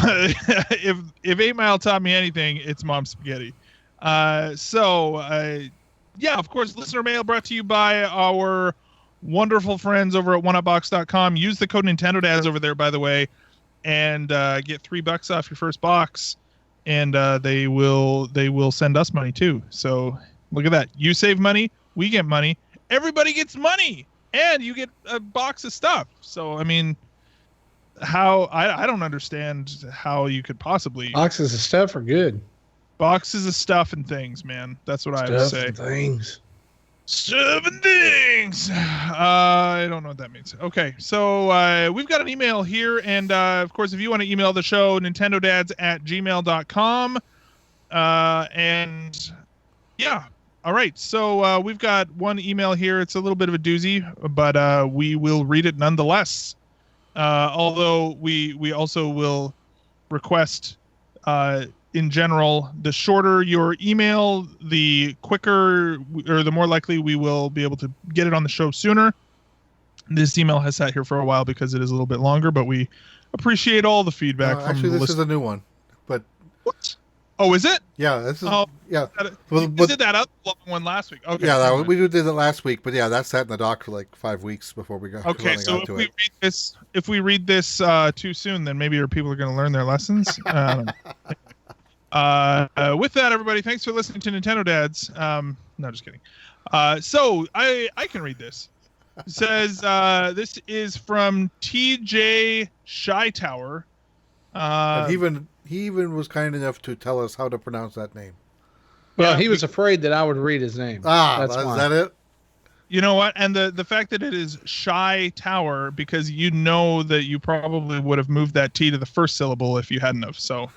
if 8 Mile taught me anything, it's Mom's Spaghetti. Of course, listener mail brought to you by our wonderful friends over at oneupbox.com. Use the code Nintendo Dads over there, by the way, and get $3 off your first box, and they will send us money too. So look at that. You save money, we get money, everybody gets money, and you get a box of stuff. So I mean, how I don't understand how you could possibly. Boxes of stuff are good. Boxes of stuff and things, man. That's what I would say. Stuff and things. I don't know what that means. Okay, so we've got an email here, and of course, if you want to email the show, nintendodads@gmail.com. And yeah, all right. So we've got one email here. It's a little bit of a doozy, but we will read it nonetheless. Although we also will request. In general, the shorter your email, the quicker or the more likely we will be able to get it on the show sooner. This email has sat here for a while because it is a little bit longer, but we appreciate all the feedback. Actually, this is a new one. But what? Oh, is it? Yeah, this is. Yeah, we did that other long one last week. Okay. Yeah, we did it last week, but yeah, that sat in the dock for like 5 weeks before we got. Okay, so if we read this too soon, then maybe our people are going to learn their lessons. I don't know. With that, everybody, thanks for listening to Nintendo Dads. No, just kidding. So I can read this. It says this is from TJ Shytower. And he even was kind enough to tell us how to pronounce that name. Well, he was afraid that I would read his name. That's why. Is that it? You know what? And the fact that it is Shy Tower, because you know that you probably would have moved that T to the first syllable if you hadn't have. So,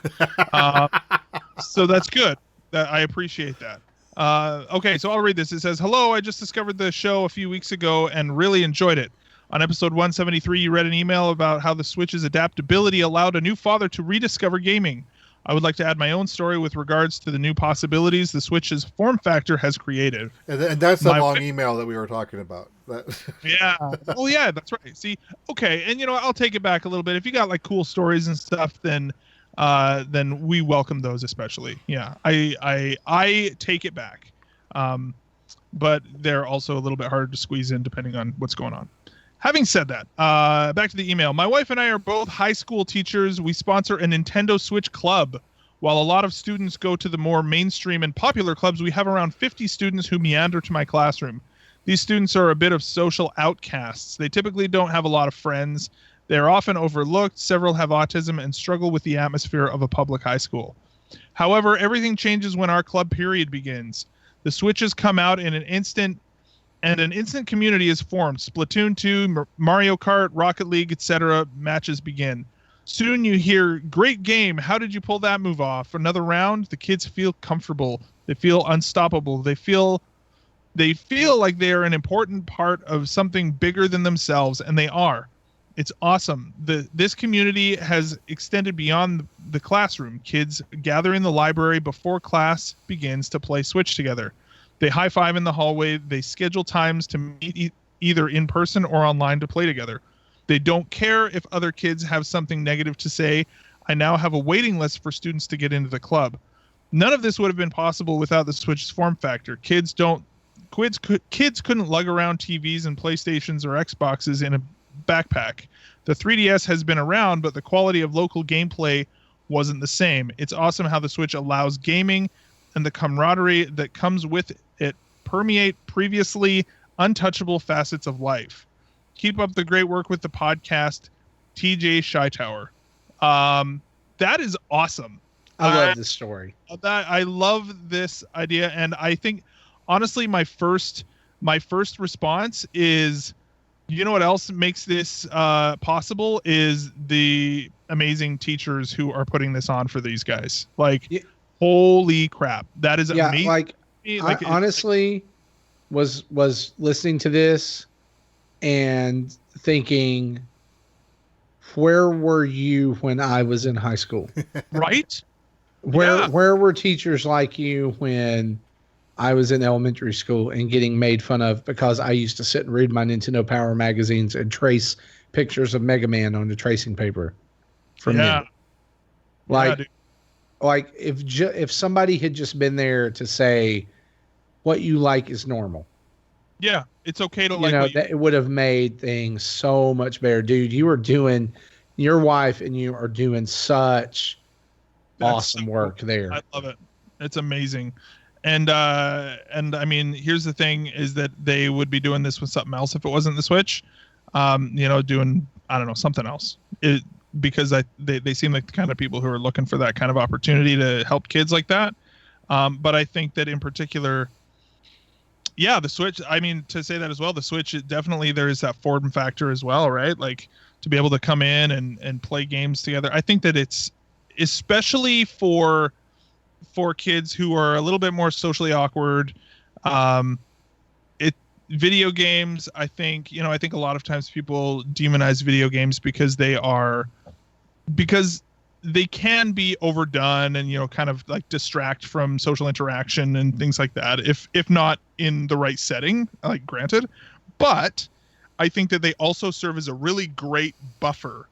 so that's good. I appreciate that. Okay, so I'll read this. It says, "Hello, I just discovered the show a few weeks ago and really enjoyed it. On episode 173, you read an email about how the Switch's adaptability allowed a new father to rediscover gaming. I would like to add my own story with regards to the new possibilities the Switch's form factor has created." And that's the long email that we were talking about. Yeah. Oh, yeah, that's right. See, okay, and I'll take it back a little bit. If you got like cool stories and stuff, then we welcome those especially. Yeah, I take it back, but they're also a little bit harder to squeeze in depending on what's going on. Having said that, back to the email. My wife and I are both high school teachers. We sponsor a Nintendo Switch club. While a lot of students go to the more mainstream and popular clubs, we have around 50 students who meander to my classroom. These students are a bit of social outcasts. They typically don't have a lot of friends. They're often overlooked. Several have autism and struggle with the atmosphere of a public high school. However, everything changes when our club period begins. The Switches come out in an instant, and an instant community is formed. Splatoon 2, Mario Kart, Rocket League, etc. matches begin. Soon you hear, "Great game. How did you pull that move off?" Another round. The kids feel comfortable. They feel unstoppable. They feel like they are an important part of something bigger than themselves, and they are. It's awesome. This community has extended beyond the classroom. Kids gather in the library before class begins to play Switch together. They high-five in the hallway. They schedule times to meet either in person or online to play together. They don't care if other kids have something negative to say. I now have a waiting list for students to get into the club. None of this would have been possible without the Switch's form factor. Kids couldn't lug around TVs and PlayStations or Xboxes in a backpack. The 3DS has been around, but the quality of local gameplay wasn't the same. It's awesome how the Switch allows gaming and the camaraderie that comes with it permeate previously untouchable facets of life. Keep up the great work with the podcast, TJ Shytower. That is awesome. I love this story. I love this idea, and I think honestly, my first response is, you know what else makes this possible is the amazing teachers who are putting this on for these guys. Like, holy crap, that is amazing. I honestly was listening to this and thinking, where were you when I was in high school? Right? Where were teachers like you when I was in elementary school and getting made fun of because I used to sit and read my Nintendo Power magazines and trace pictures of Mega Man on the tracing paper from me. Like if somebody had just been there to say what you like is normal. Yeah, it's okay to it would have made things so much better. Dude, your wife and you are doing such awesome work there. I love it. It's amazing. And I mean, here's the thing is that they would be doing this with something else if it wasn't the Switch. Doing, I don't know, something else. Because they seem like the kind of people who are looking for that kind of opportunity to help kids like that. But I think that in particular, yeah, the Switch, I mean, to say that as well, the Switch, definitely there is that form factor as well, right? Like to be able to come in and play games together. I think that it's especially for kids who are a little bit more socially awkward. Video games, I think a lot of times people demonize video games because they can be overdone and kind of like distract from social interaction and things like that if not in the right setting, like granted. But I think that they also serve as a really great buffer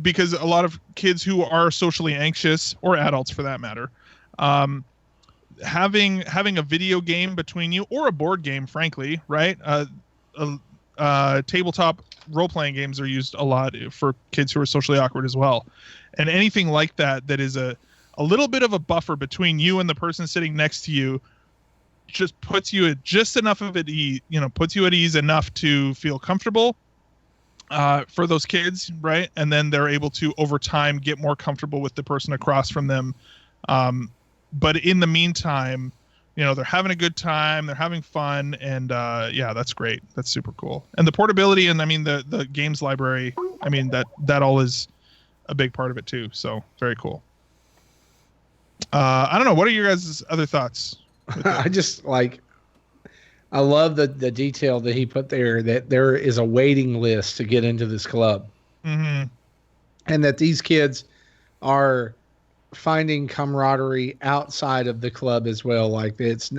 because a lot of kids who are socially anxious, or adults for that matter, having a video game between you, or a board game, frankly, right? Tabletop role-playing games are used a lot for kids who are socially awkward as well. And anything like that is a little bit of a buffer between you and the person sitting next to you just puts you at just enough of it, puts you at ease enough to feel comfortable for those kids, right? And then they're able to over time get more comfortable with the person across from them. But in the meantime, they're having a good time, they're having fun, and that's great. That's super cool. And the portability, and I mean the games library, I mean that all is a big part of it too. So very cool. I don't know. What are your guys' other thoughts? I just I love the detail that he put there, that there is a waiting list to get into this club. Mm-hmm. And that these kids are finding camaraderie outside of the club as well. Like it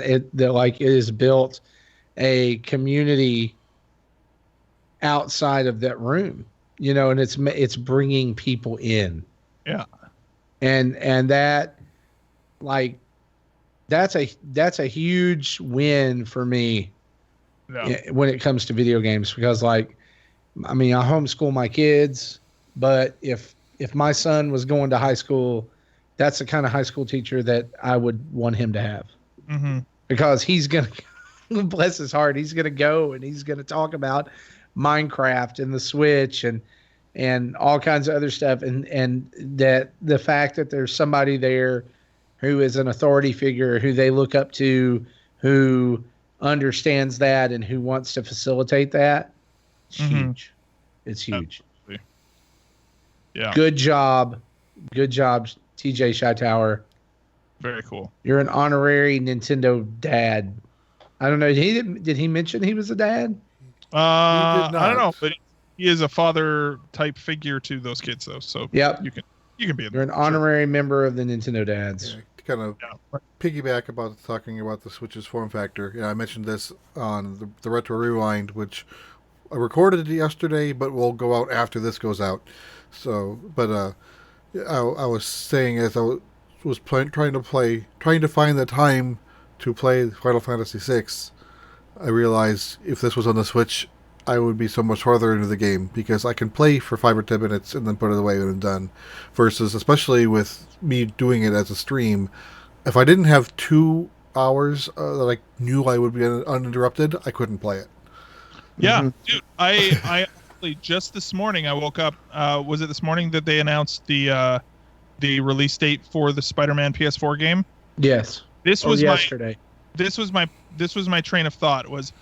is built a community outside of that room, and it's bringing people in. Yeah. And that, that's a huge win for me when it comes to video games, because I homeschool my kids, but if my son was going to high school, that's the kind of high school teacher that I would want him to have. Mm-hmm. Because he's going to, bless his heart, he's going to go and he's going to talk about Minecraft and the Switch and all kinds of other stuff. And that the fact that there's somebody there who is an authority figure, who they look up to, who understands that and who wants to facilitate that, it's huge. It's huge. Absolutely. Yeah. Good job, TJ Shytower. Very cool. You're an honorary Nintendo dad. I don't know. Did he mention he was a dad? I don't know, but he is a father type figure to those kids, though. So yep. you can be. You're an honorary member of the Nintendo dads. Yeah, to kind of piggyback about talking about the Switch's form factor. I mentioned this on the Retro Rewind, which I recorded yesterday, but will go out after this goes out. So, but I was saying, as I was trying to find the time to play Final Fantasy VI, I realized if this was on the Switch, I would be so much farther into the game, because I can play for 5 or 10 minutes and then put it away when I'm done. Versus, especially with me doing it as a stream, if I didn't have 2 hours that I knew I would be uninterrupted, I couldn't play it. Yeah, dude, I just this morning I woke up. Was it this morning that they announced the release date for the Spider-Man PS4 game? Yes. This was yesterday. This was my train of thought was,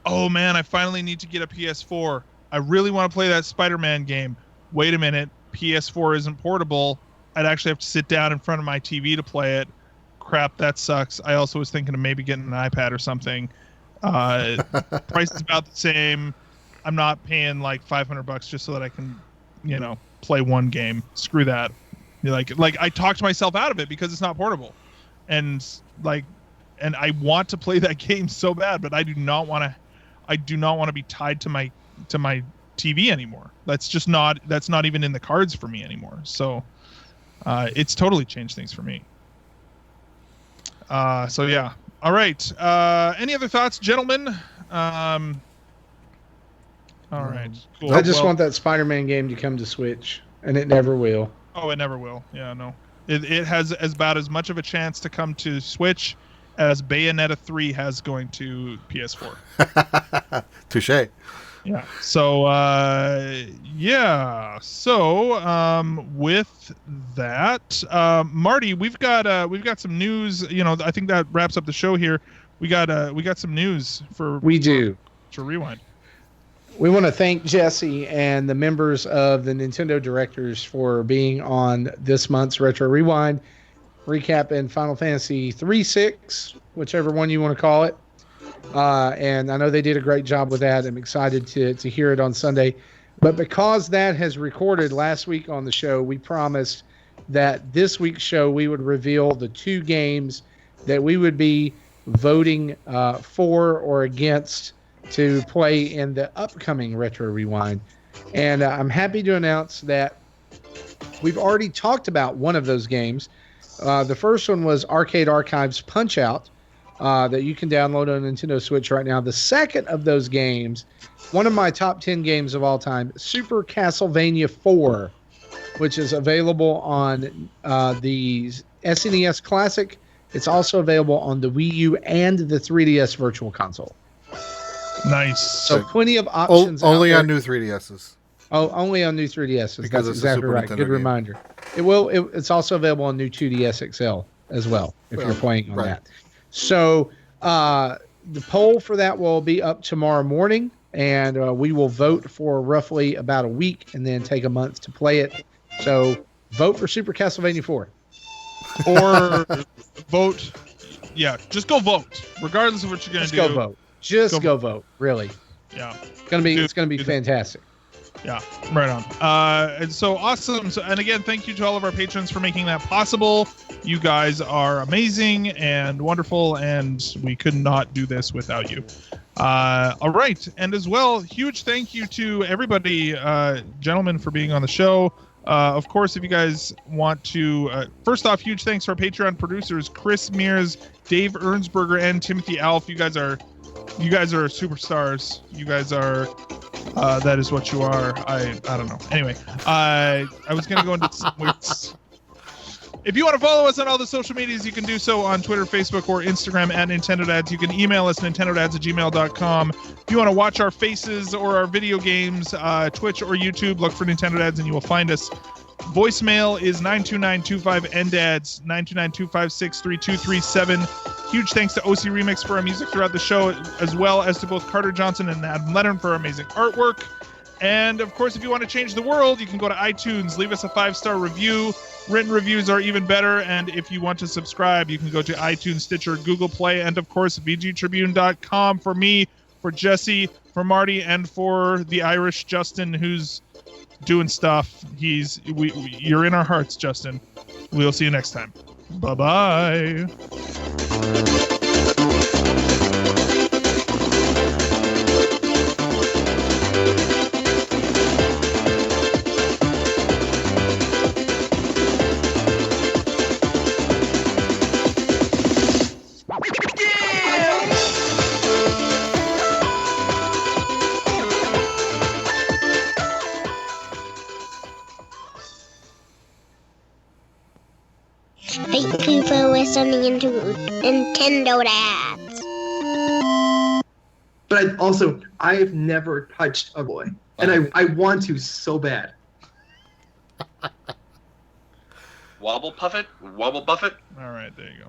oh man, I finally need to get a PS4. I really want to play that Spider-Man game. Wait a minute, PS4 isn't portable. I'd actually have to sit down in front of my TV to play it. Crap, that sucks. I also was thinking of maybe getting an iPad or something. Price is about the same. I'm not paying like $500 just so that I can, play one game. Screw that. Like I talked myself out of it because it's not portable, and I want to play that game so bad, but I do not want to be tied to my TV anymore. That's not even in the cards for me anymore. So it's totally changed things for me. So yeah. All right. Any other thoughts, gentlemen? All right. Cool. I just want that Spider-Man game to come to Switch, and it never will. Oh, it never will. Yeah, no. It has about as much of a chance to come to Switch as Bayonetta 3 has going to PS4. Touche. Yeah. So, with that, Marty, we've got some news. I think that wraps up the show here. We got some news for. We do. To rewind. We want to thank Jesse and the members of the Nintendo Directors for being on this month's Retro Rewind, recapping Final Fantasy 3-6, whichever one you want to call it. And I know they did a great job with that. I'm excited to hear it on Sunday. But because that has recorded last week on the show, we promised that this week's show we would reveal the 2 games that we would be voting for or against to play in the upcoming Retro Rewind. And I'm happy to announce that we've already talked about one of those games. The first one was Arcade Archives Punch-Out that you can download on Nintendo Switch right now. The second of those games, one of my top 10 games of all time, Super Castlevania 4, which is available on the SNES Classic It's also available on the Wii U and the 3DS Virtual Console. Nice. So plenty of options. Only on new 3DSs. Oh, only on new 3DSs. Because That's it's a exactly Super right. Nintendo Good game. reminder. It's also available on new 2DS XL as well if you're playing on that. So the poll for that will be up tomorrow morning, and we will vote for roughly about a week and then take a month to play it. So vote for Super Castlevania 4. Or vote. Yeah, just go vote. Regardless of what you're going to do. Just go vote. Just go vote. Really. Yeah. It's gonna be fantastic. Yeah, right on. And so awesome. So, and again, thank you to all of our patrons for making that possible. You guys are amazing and wonderful, and we could not do this without you. All right. And as well, huge thank you to everybody, gentlemen, for being on the show. Of course, if you guys want to, first off, huge thanks to our Patreon producers, Chris Mears, Dave Ernsberger, and Timothy Alf. You guys are superstars. You guys are, that is what you are. I don't know. Anyway, I was going to go into some weeks. If you want to follow us on all the social medias, you can do so on Twitter, Facebook, or Instagram at Nintendo Dads. You can email us nintendodads@gmail.com. If you want to watch our faces or our video games, Twitch or YouTube, look for Nintendo Dads and you will find us. Voicemail is 929-25-NDADS, 929-256-3237. Huge thanks to OC Remix for our music throughout the show, as well as to both Carter Johnson and Adam Lennon for our amazing artwork. And, of course, if you want to change the world, you can go to iTunes, leave us a 5-star review. Written reviews are even better. And if you want to subscribe, you can go to iTunes, Stitcher, Google Play, and, of course, VGTribune.com for me, for Jesse, for Marty, and for the Irish Justin, who's doing stuff. You're in our hearts, Justin. We'll see you next time. Bye-bye. Thank you for listening to Nintendo Dads. But I have never touched a boy. And I want to so bad. Wobble Puffet? Wobble Buffet? All right, there you go.